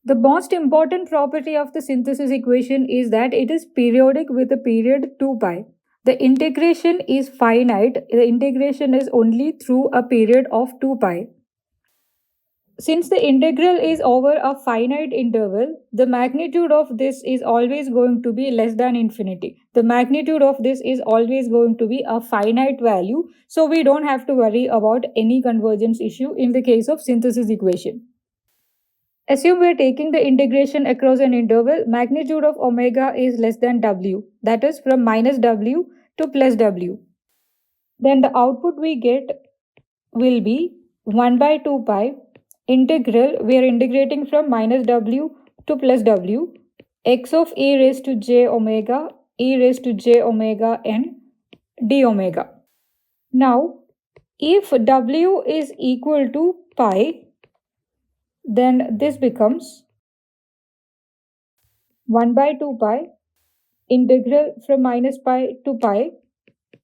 The most important property of the synthesis equation is that it is periodic with a period 2 pi. The integration is finite. The integration is only through a period of 2 pi. Since the integral is over a finite interval, the magnitude of this is always going to be less than infinity. The magnitude of this is always going to be a finite value, so we don't have to worry about any convergence issue in the case of synthesis equation. Assume we are taking the integration across an interval, magnitude of omega is less than w, that is from minus w to plus w. Then the output we get will be 1 by 2 pi integral, we are integrating from minus w to plus w, x of e raised to j omega, e raised to j omega n d omega. Now, if w is equal to pi, then this becomes 1 by 2 pi integral from minus pi to pi,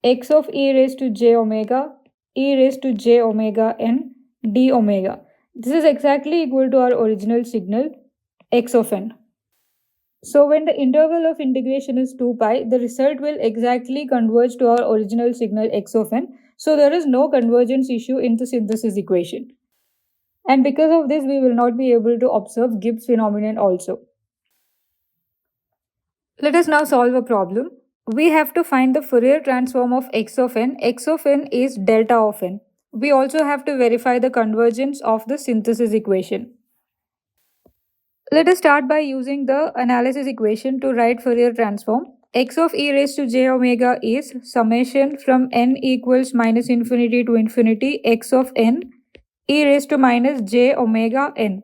x of e raised to j omega, e raised to j omega n d omega. This is exactly equal to our original signal x of n. So when the interval of integration is 2 pi, the result will exactly converge to our original signal x of n. So there is no convergence issue in the synthesis equation. And because of this, we will not be able to observe Gibbs phenomenon also. Let us now solve a problem. We have to find the Fourier transform of x of n. X of n is delta of n. We also have to verify the convergence of the synthesis equation. Let us start by using the analysis equation to write Fourier transform. X of e raised to j omega is summation from n equals minus infinity to infinity x of n e raised to minus j omega n.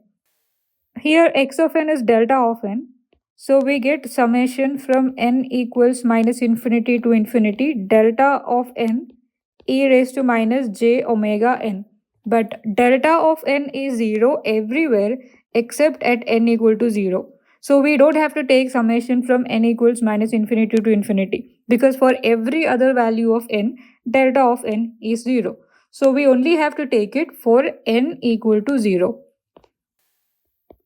Here x of n is delta of n. So we get summation from n equals minus infinity to infinity delta of n e raised to minus j omega n. But delta of n is 0 everywhere except at n equal to 0. So we don't have to take summation from n equals minus infinity to infinity, because for every other value of n, delta of n is 0. So we only have to take it for n equal to 0.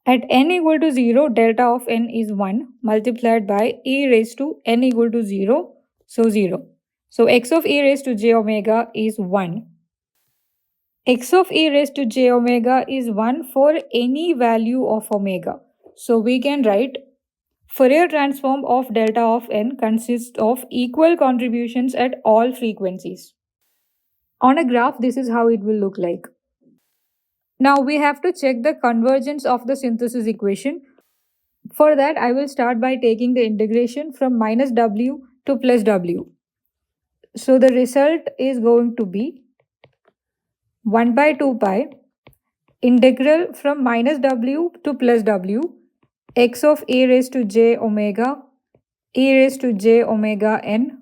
At n equal to 0, delta of n is 1 multiplied by e raised to n equal to 0, so 0. So x of e raised to j omega is 1. X of e raised to j omega is 1 for any value of omega. So we can write Fourier transform of delta of n consists of equal contributions at all frequencies. On a graph, this is how it will look like. Now we have to check the convergence of the synthesis equation. For that, I will start by taking the integration from minus w to plus w. So the result is going to be 1 by 2 pi integral from minus w to plus w x of e raised to j omega e raised to j omega n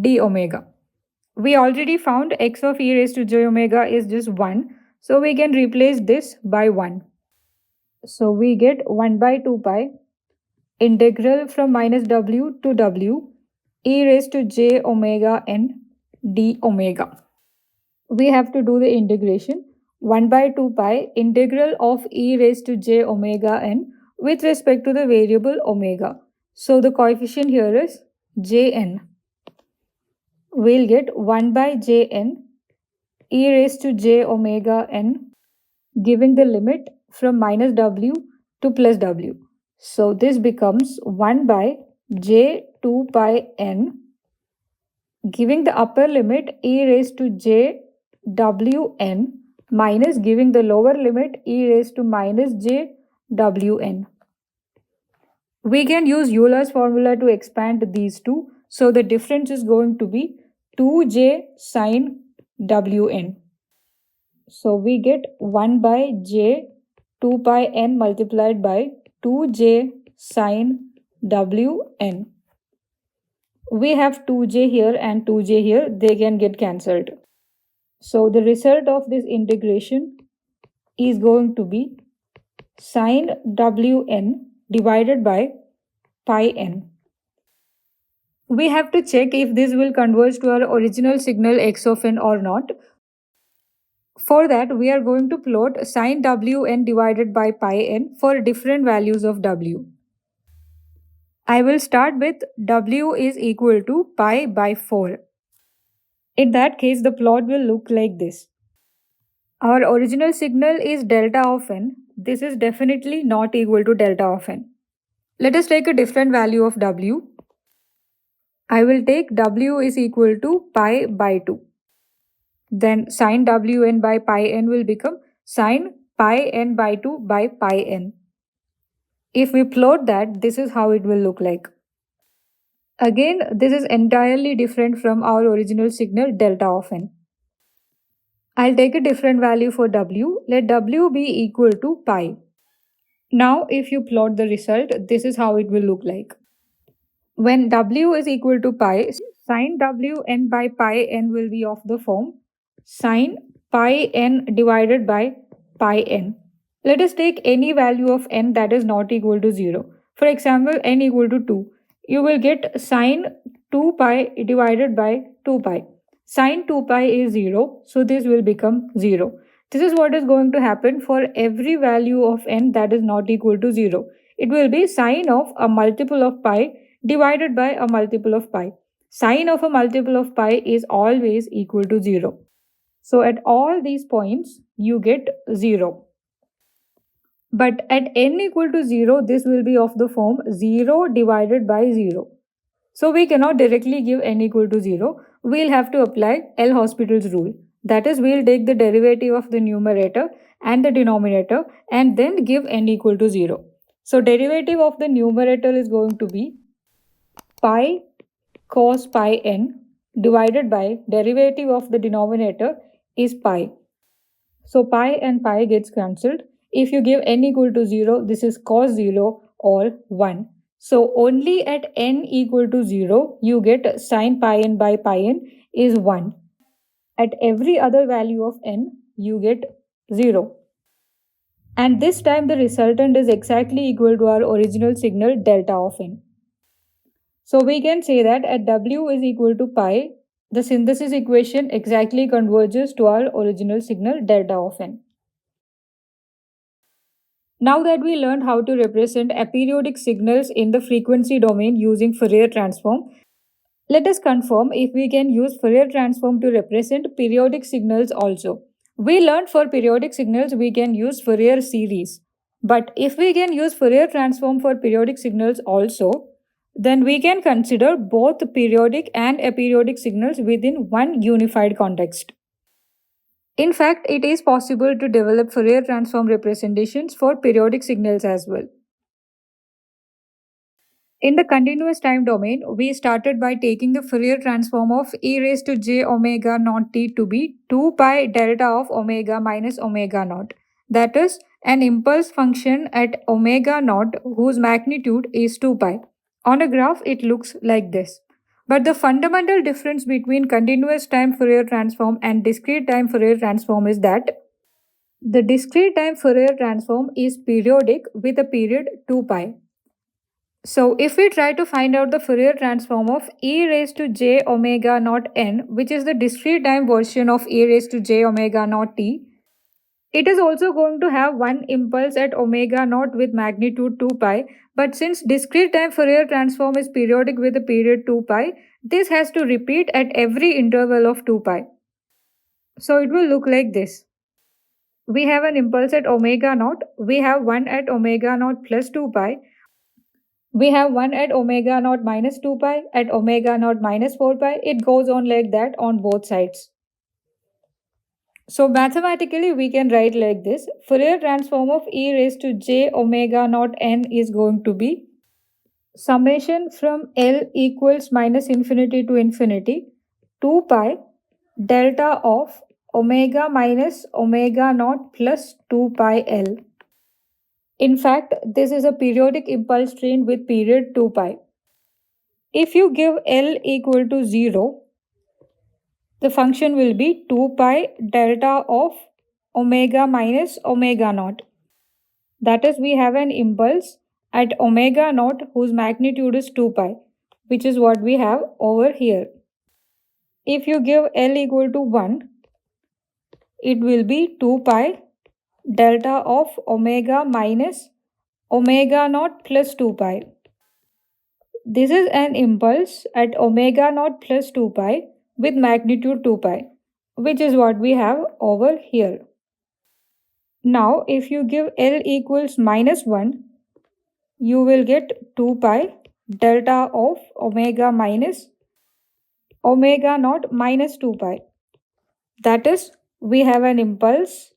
d omega. We already found x of e raised to j omega is just 1. So we can replace this by 1. So we get 1 by 2 pi integral from minus w to w e raised to j omega n d omega. We have to do the integration. 1 by 2 pi integral of e raised to j omega n with respect to the variable omega. So the coefficient here is jn. We'll get 1 by jn e raised to j omega n, giving the limit from minus w to plus w. So this becomes 1 by j 2 pi n, giving the upper limit e raised to j w n minus giving the lower limit e raised to minus j w n. We can use Euler's formula to expand these two. So the difference is going to be 2j sine wn. So we get 1 by j 2 pi n multiplied by 2j sine wn. We have 2j here and 2j here, they can get cancelled. So the result of this integration is going to be sine wn divided by pi n. We have to check if this will converge to our original signal x of n or not. For that, we are going to plot sine wn divided by pi n for different values of w. I will start with w is equal to pi by 4. In that case, the plot will look like this. Our original signal is delta of n. This is definitely not equal to delta of n. Let us take a different value of w. I will take w is equal to pi by 2. Then sine wn by pi n will become sine pi n by 2 by pi n. If we plot that, this is how it will look like. Again, this is entirely different from our original signal delta of n. I'll take a different value for w. Let w be equal to pi. Now, if you plot the result, this is how it will look like. When w is equal to pi, sine wn by pi n will be of the form sine pi n divided by pi n. Let us take any value of n that is not equal to 0. For example, n equal to 2. You will get sine 2 pi divided by 2 pi. Sine 2 pi is 0, so this will become 0. This is what is going to happen for every value of n that is not equal to 0. It will be sine of a multiple of pi divided by a multiple of pi. Sine of a multiple of pi is always equal to 0. So at all these points, you get 0. But at n equal to 0, this will be of the form 0 divided by 0. So we cannot directly give n equal to 0. We'll have to apply L'Hospital's rule. That is, we'll take the derivative of the numerator and the denominator and then give n equal to 0. So derivative of the numerator is going to be pi cos pi n divided by derivative of the denominator is pi. So pi and pi gets cancelled. If you give n equal to 0, this is cos 0 or 1. So only at n equal to 0, you get sine pi n by pi n is 1. At every other value of n, you get 0. And this time the resultant is exactly equal to our original signal delta of n. So we can say that at w is equal to pi, the synthesis equation exactly converges to our original signal delta of n. Now that we learned how to represent aperiodic signals in the frequency domain using Fourier transform, let us confirm if we can use Fourier transform to represent periodic signals also. We learned for periodic signals we can use Fourier series. But if we can use Fourier transform for periodic signals also, then we can consider both periodic and aperiodic signals within one unified context. In fact, it is possible to develop Fourier transform representations for periodic signals as well. In the continuous time domain, we started by taking the Fourier transform of e raised to j omega naught t to be 2 pi delta of omega minus omega naught. That is, an impulse function at omega naught whose magnitude is 2 pi. On a graph, it looks like this. But the fundamental difference between continuous time Fourier transform and discrete time Fourier transform is that the discrete time Fourier transform is periodic with a period 2 pi. So if we try to find out the Fourier transform of e raised to j omega naught n, which is the discrete time version of e raised to j omega naught t, It is also going to have one impulse at omega naught with magnitude 2 pi, but since discrete time Fourier transform is periodic with a period 2 pi, this has to repeat at every interval of 2 pi. So it will look like this. We have an impulse at omega naught, we have one at omega naught plus 2 pi, we have one at omega naught minus 2 pi, at omega naught minus 4 pi, it goes on like that on both sides. So mathematically we can write like this. Fourier transform of e raised to j omega naught n is going to be summation from L equals minus infinity to infinity 2 pi delta of omega minus omega naught plus 2 pi L. In fact, this is a periodic impulse train with period 2 pi. If you give L equal to 0, the function will be 2 pi delta of omega minus omega naught. That is, we have an impulse at omega naught whose magnitude is 2 pi, which is what we have over here. If you give L equal to 1, it will be 2 pi delta of omega minus omega naught plus 2 pi. This is an impulse at omega naught plus 2 pi with magnitude 2 pi, which is what we have over here. Now, if you give L equals minus 1, you will get 2 pi delta of omega minus omega naught minus 2 pi. That is, we have an impulse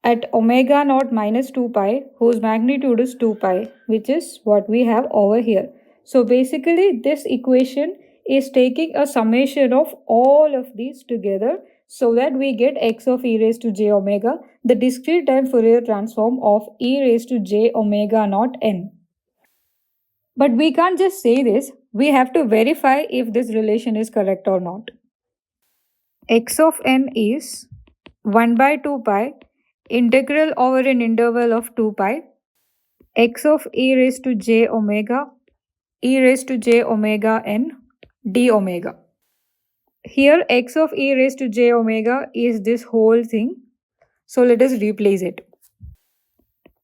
at omega naught minus 2 pi whose magnitude is 2 pi, which is what we have over here. So basically this equation is taking a summation of all of these together so that we get x of e raised to j omega, the discrete time Fourier transform of e raised to j omega naught n. But we can't just say this, we have to verify if this relation is correct or not. X of n is 1 by 2 pi integral over an interval of 2 pi x of e raised to j omega e raised to j omega n d omega. Here x of e raised to j omega is this whole thing. So let us replace it.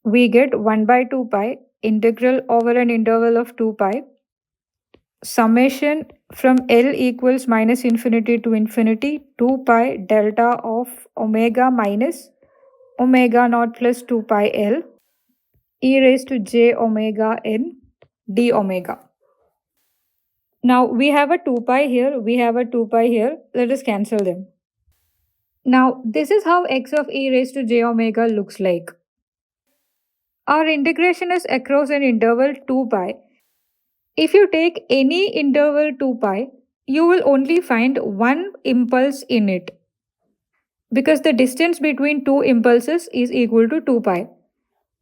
We get 1 by 2 pi integral over an interval of 2 pi summation from L equals minus infinity to infinity 2 pi delta of omega minus omega naught plus 2 pi L e raised to j omega n d omega. Now we have a 2 pi here, we have a 2 pi here, let us cancel them. Now this is how x of e raised to j omega looks like. Our integration is across an interval 2 pi. If you take any interval 2 pi, you will only find one impulse in it because the distance between two impulses is equal to 2 pi.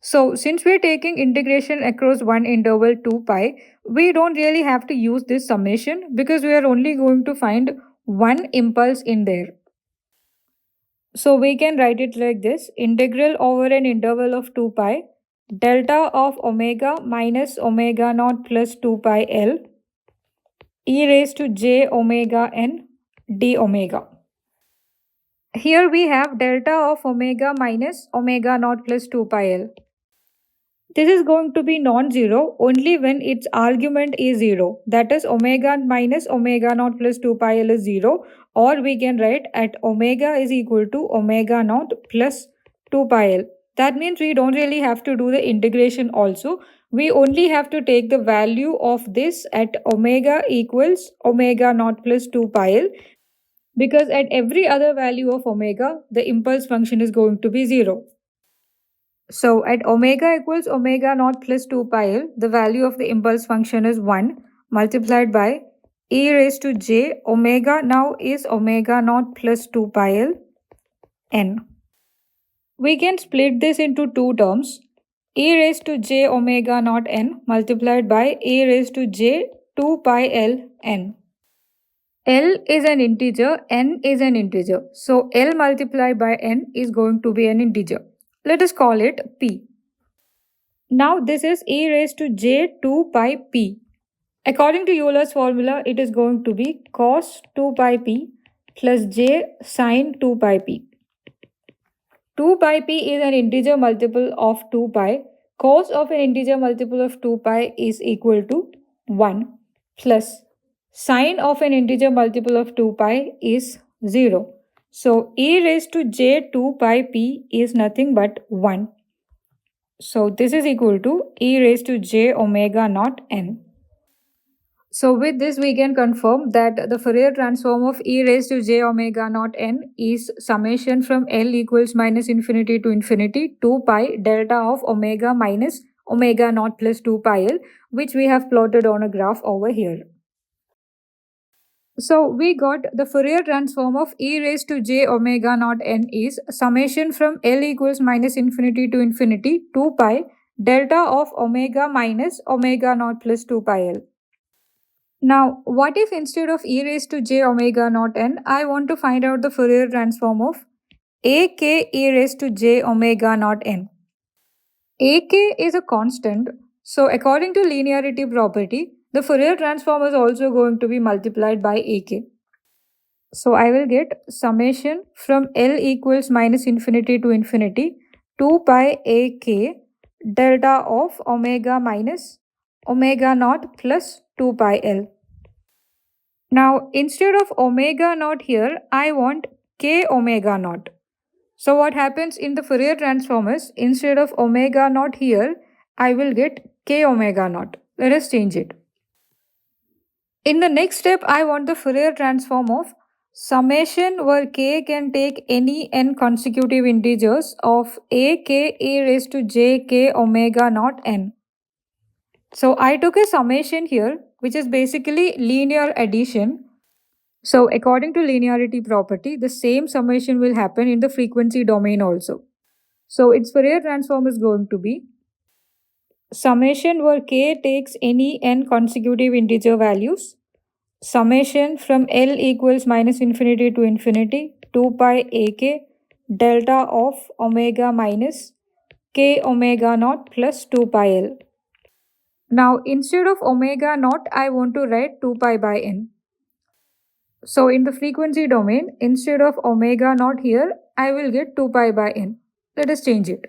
So since we are taking integration across one interval 2 pi, we don't really have to use this summation because we are only going to find one impulse in there. So we can write it like this: integral over an interval of 2 pi delta of omega minus omega naught plus 2 pi L e raised to j omega n d omega. Here we have delta of omega minus omega naught plus 2 pi L. This is going to be non-zero only when its argument is 0. That is omega minus omega naught plus 2 pi L is 0, or we can write at omega is equal to omega naught plus 2 pi L. That means we don't really have to do the integration also. We only have to take the value of this at omega equals omega naught plus 2 pi L, because at every other value of omega, the impulse function is going to be 0. So at omega equals omega naught plus 2 pi L, the value of the impulse function is 1 multiplied by e raised to j omega now is omega naught plus 2 pi L n. We can split this into two terms, e raised to j omega naught n multiplied by e raised to j 2 pi L n. L is an integer, n is an integer. So L multiplied by n is going to be an integer. Let us call it p. Now this is e raised to j 2 pi p. According to Euler's formula, it is going to be cos 2 pi p plus j sin 2 pi p. 2 pi p is an integer multiple of 2 pi. Cos of an integer multiple of 2 pi is equal to 1 plus sine of an integer multiple of 2 pi is 0. So e raised to j 2 pi p is nothing but 1. So this is equal to e raised to j omega naught n. So with this, we can confirm that the Fourier transform of e raised to j omega naught n is summation from L equals minus infinity to infinity 2 pi delta of omega minus omega naught plus 2 pi L, which we have plotted on a graph over here. So we got the Fourier transform of e raised to j omega naught n is summation from L equals minus infinity to infinity 2 pi delta of omega minus omega naught plus 2 pi L. Now, what if instead of e raised to j omega naught n, I want to find out the Fourier transform of ak e raised to j omega naught n? Ak is a constant, so according to linearity property, the Fourier transform is also going to be multiplied by ak. So I will get summation from L equals minus infinity to infinity 2 pi ak delta of omega minus omega naught plus 2 pi L. Now, instead of omega naught here, I want k omega naught. So what happens in the Fourier transform is, instead of omega naught here, I will get k omega naught. Let us change it. In the next step, I want the Fourier transform of summation where k can take any n consecutive integers of a k e raised to j k omega naught n. So I took a summation here, which is basically linear addition. So according to linearity property, the same summation will happen in the frequency domain also. So its Fourier transform is going to be summation where k takes any n consecutive integer values, summation from L equals minus infinity to infinity 2 pi ak delta of omega minus k omega naught plus 2 pi L. Now instead of omega naught, I want to write 2 pi by n. So in the frequency domain, instead of omega naught here, I will get 2 pi by n. Let us change it.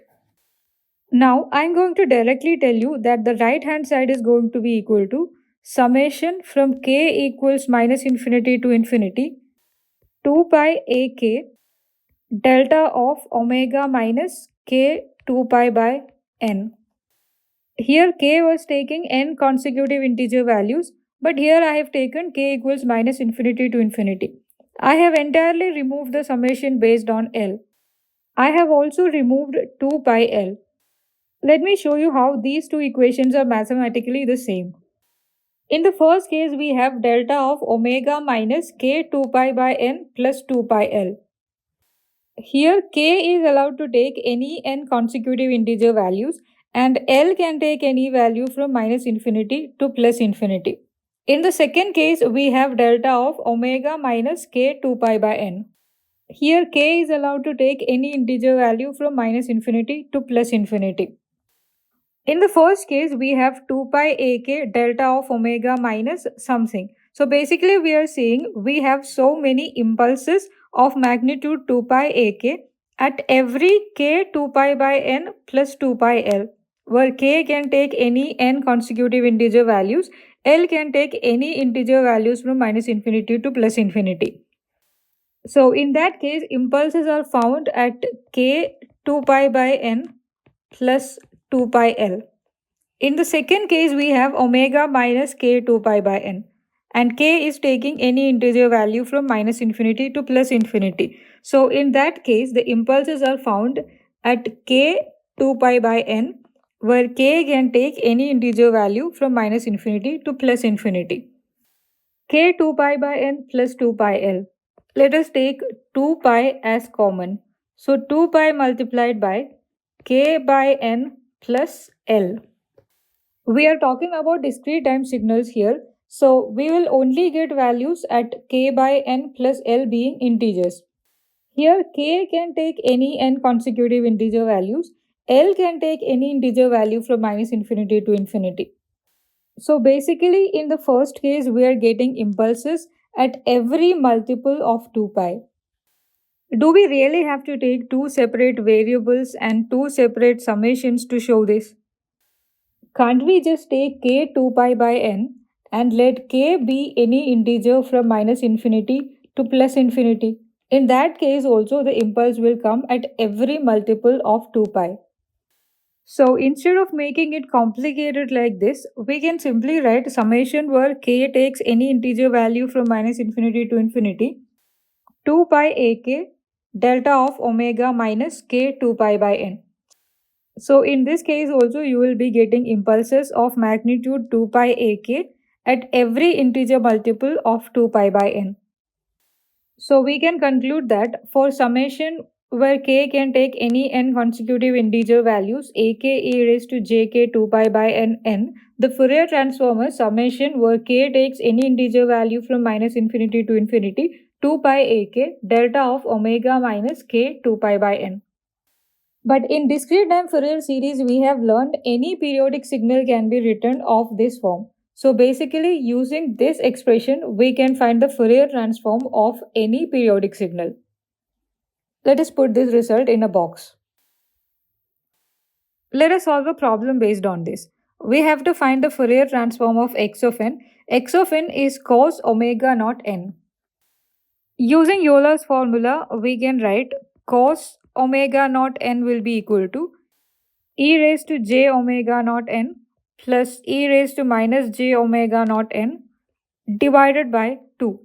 Now I'm going to directly tell you that the right hand side is going to be equal to summation from k equals minus infinity to infinity 2 pi ak delta of omega minus k 2 pi by n. Here k was taking n consecutive integer values, but here I have taken k equals minus infinity to infinity. I have entirely removed the summation based on L. I have also removed 2 pi L. Let me show you how these two equations are mathematically the same. In the first case, we have delta of omega minus k 2 pi by n plus 2 pi L. Here k is allowed to take any n consecutive integer values, and L can take any value from minus infinity to plus infinity. In the second case, we have delta of omega minus k 2 pi by n. Here k is allowed to take any integer value from minus infinity to plus infinity. In the first case, we have 2 pi ak delta of omega minus something. So basically we are saying we have so many impulses of magnitude 2 pi ak at every k 2 pi by n plus 2 pi L, where k can take any n consecutive integer values, L can take any integer values from minus infinity to plus infinity. So in that case, impulses are found at k 2 pi by n plus 2 pi L. In the second case, we have omega minus k 2 pi by n, and k is taking any integer value from minus infinity to plus infinity. So in that case, the impulses are found at k 2 pi by n, where k can take any integer value from minus infinity to plus infinity. K 2 pi by n plus 2 pi L. Let us take 2 pi as common. So 2 pi multiplied by k by n plus L. We are talking about discrete time signals here, so we will only get values at k by n plus L being integers. Here k can take any n consecutive integer values, L can take any integer value from minus infinity to infinity. So basically in the first case we are getting impulses at every multiple of 2 pi. Do we really have to take two separate variables and two separate summations to show this? Can't we just take k 2 pi by n and let k be any integer from minus infinity to plus infinity? In that case also the impulse will come at every multiple of 2 pi. So instead of making it complicated like this, we can simply write summation where k takes any integer value from minus infinity to infinity, 2 pi ak delta of omega minus k 2 pi by n. So in this case also you will be getting impulses of magnitude 2 pi ak at every integer multiple of 2 pi by n. So we can conclude that for summation where k can take any n consecutive integer values ak e raised to jk 2 pi by n, the Fourier transform is summation where k takes any integer value from minus infinity to infinity 2 pi ak delta of omega minus k 2 pi by n. But in discrete time Fourier series, we have learned any periodic signal can be written of this form. So basically, using this expression, we can find the Fourier transform of any periodic signal. Let us put this result in a box. Let us solve a problem based on this. We have to find the Fourier transform of x of n. X of n is cos omega naught n. Using Euler's formula, we can write cos omega naught n will be equal to e raised to j omega naught n plus e raised to minus j omega naught n divided by 2.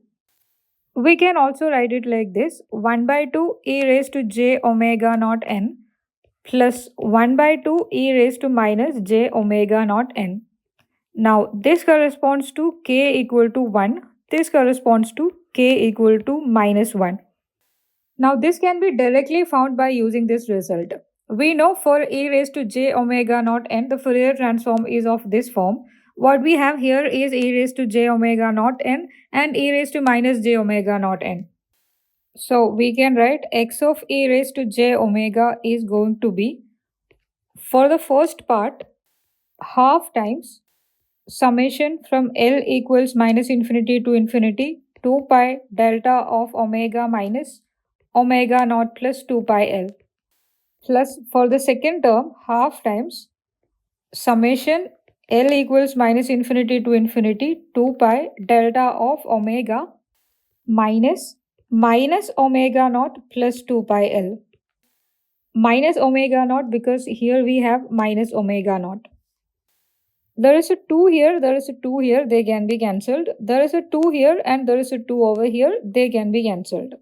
We can also write it like this: 1 by 2 e raised to j omega naught n plus 1 by 2 e raised to minus j omega naught n. Now this corresponds to k equal to 1. This corresponds to k equal to minus 1. Now this can be directly found by using this result. We know for e raised to j omega naught n, the Fourier transform is of this form. What we have here is e raised to j omega naught n and e raised to minus j omega naught n. So we can write x of e raised to j omega is going to be, for the first part, half times summation from L equals minus infinity to infinity 2 pi delta of omega minus omega naught plus 2 pi L, plus for the second term half times summation L equals minus infinity to infinity 2 pi delta of omega minus omega naught plus 2 pi L. Minus omega naught because here we have minus omega naught. There is a 2 here, there is a 2 here, they can be cancelled. There is a 2 here and there is a 2 over here, they can be cancelled.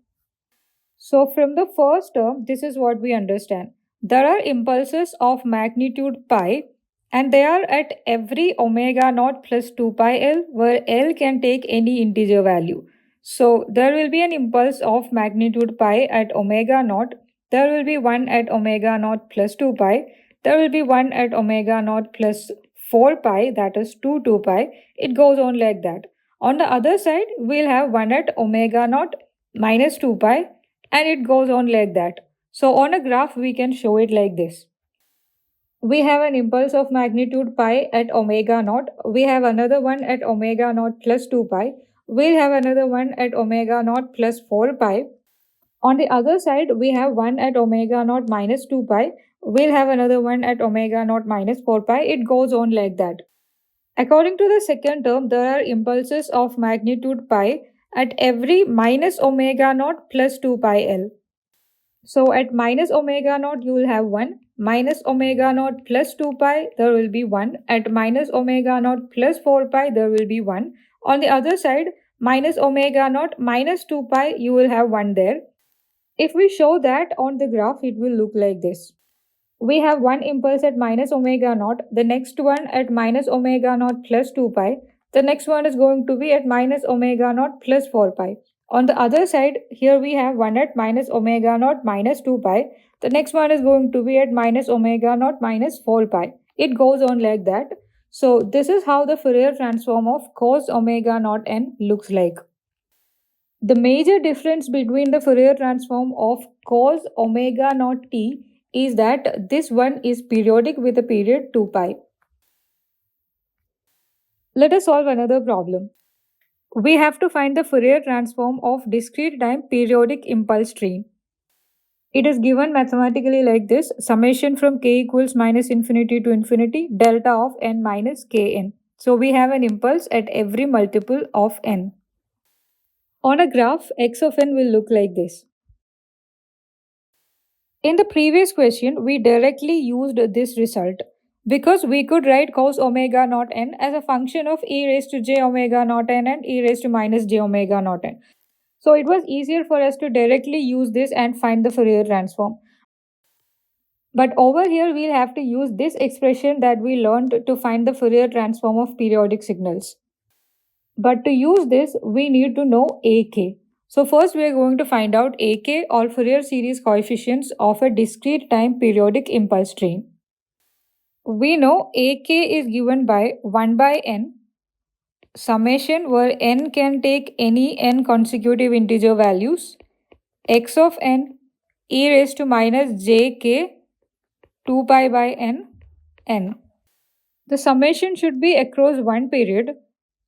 So from the first term, this is what we understand. There are impulses of magnitude pi and they are at every omega naught plus 2 pi L, where L can take any integer value. So there will be an impulse of magnitude pi at omega naught. There will be one at omega naught plus 2 pi. There will be one at omega naught plus 4 pi, that is 2 pi. It goes on like that. On the other side, we'll have one at omega naught minus 2 pi, and it goes on like that. So on a graph, we can show it like this. We have an impulse of magnitude pi at omega naught. We have another one at omega naught plus 2 pi. We'll have another one at omega naught plus 4 pi. On the other side, we have one at omega naught minus 2 pi. We'll have another one at omega naught minus 4 pi. It goes on like that. According to the second term, there are impulses of magnitude pi at every minus omega naught plus 2 pi L. So at minus omega naught, you will have 1. Minus omega naught plus 2 pi, there will be 1. At minus omega naught plus 4 pi, there will be 1. On the other side, minus omega naught minus 2 pi, you will have 1 there. If we show that on the graph, it will look like this. We have one impulse at minus omega naught, the next one at minus omega naught plus 2 pi, the next one is going to be at minus omega naught plus 4 pi. On the other side, here we have one at minus omega naught minus 2 pi, the next one is going to be at minus omega naught minus 4 pi. It goes on like that. So this is how the Fourier transform of cos omega naught n looks like. The major difference between the Fourier transform of cos omega naught t is that this one is periodic with a period 2 pi. Let us solve another problem. We have to find the Fourier transform of discrete time periodic impulse stream. It is given mathematically like this: summation from k equals minus infinity to infinity, delta of n minus kn. So we have an impulse at every multiple of n. On a graph, x of n will look like this. In the previous question, we directly used this result because we could write cos omega naught n as a function of e raised to j omega naught n and e raised to minus j omega naught n. So it was easier for us to directly use this and find the Fourier transform. But over here, we'll have to use this expression that we learned to find the Fourier transform of periodic signals. But to use this, we need to know AK. So first we are going to find out AK, or Fourier series coefficients of a discrete time periodic impulse train. We know AK is given by 1 by n, summation where n can take any n consecutive integer values, x of n e raised to minus jk 2 pi by n. The summation should be across one period.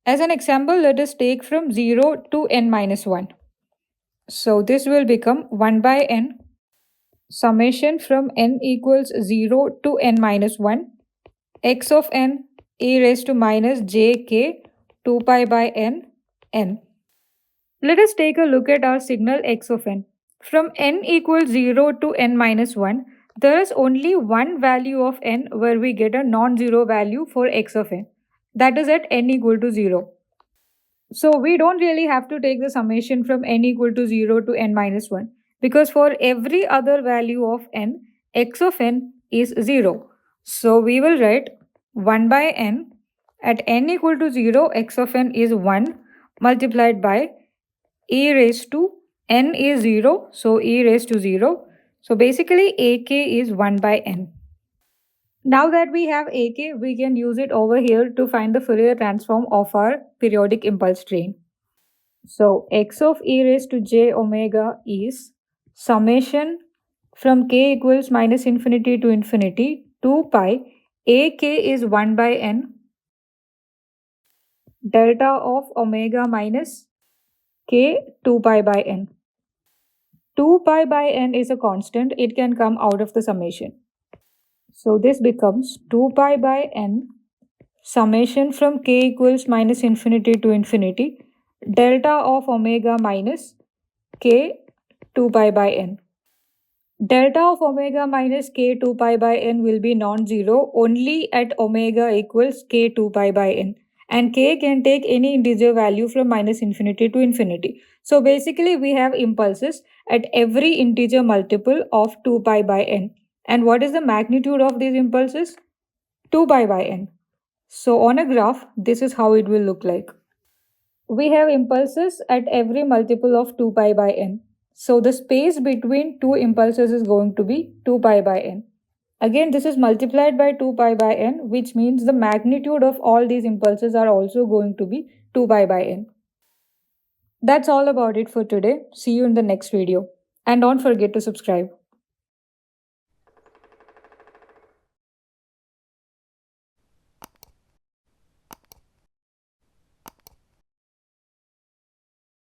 As an example, let us take from 0 to n minus 1. So this will become 1 by n, summation from n equals 0 to n minus 1, x of n e raised to minus jk 2 pi by n. Let us take a look at our signal x of n. From n equals 0 to n minus 1, there is only one value of n where we get a non-zero value for x of n. That is at n equal to 0. So we don't really have to take the summation from n equal to 0 to n minus 1, because for every other value of n, x of n is 0. So we will write 1 by n. At n equal to 0, x of n is 1 multiplied by e raised to n is 0, so e raised to 0. So basically ak is 1 by n. Now that we have ak, we can use it over here to find the Fourier transform of our periodic impulse train. So x of e raised to j omega is summation from k equals minus infinity to infinity 2 pi ak is 1 by n, delta of omega minus k 2 pi by n. 2 pi by n is a constant, it can come out of the summation. So this becomes 2 pi by n, summation from k equals minus infinity to infinity, delta of omega minus k 2 pi by n. Delta of omega minus k 2 pi by n will be non-zero only at omega equals k 2 pi by n. And k can take any integer value from minus infinity to infinity. So basically we have impulses at every integer multiple of 2 pi by n. And what is the magnitude of these impulses? 2 pi by n. So on a graph, this is how it will look like. We have impulses at every multiple of 2 pi by n. So the space between two impulses is going to be 2 pi by n. Again, this is multiplied by 2 pi by n, which means the magnitude of all these impulses are also going to be 2 pi by n. That's all about it for today. See you in the next video. And don't forget to subscribe.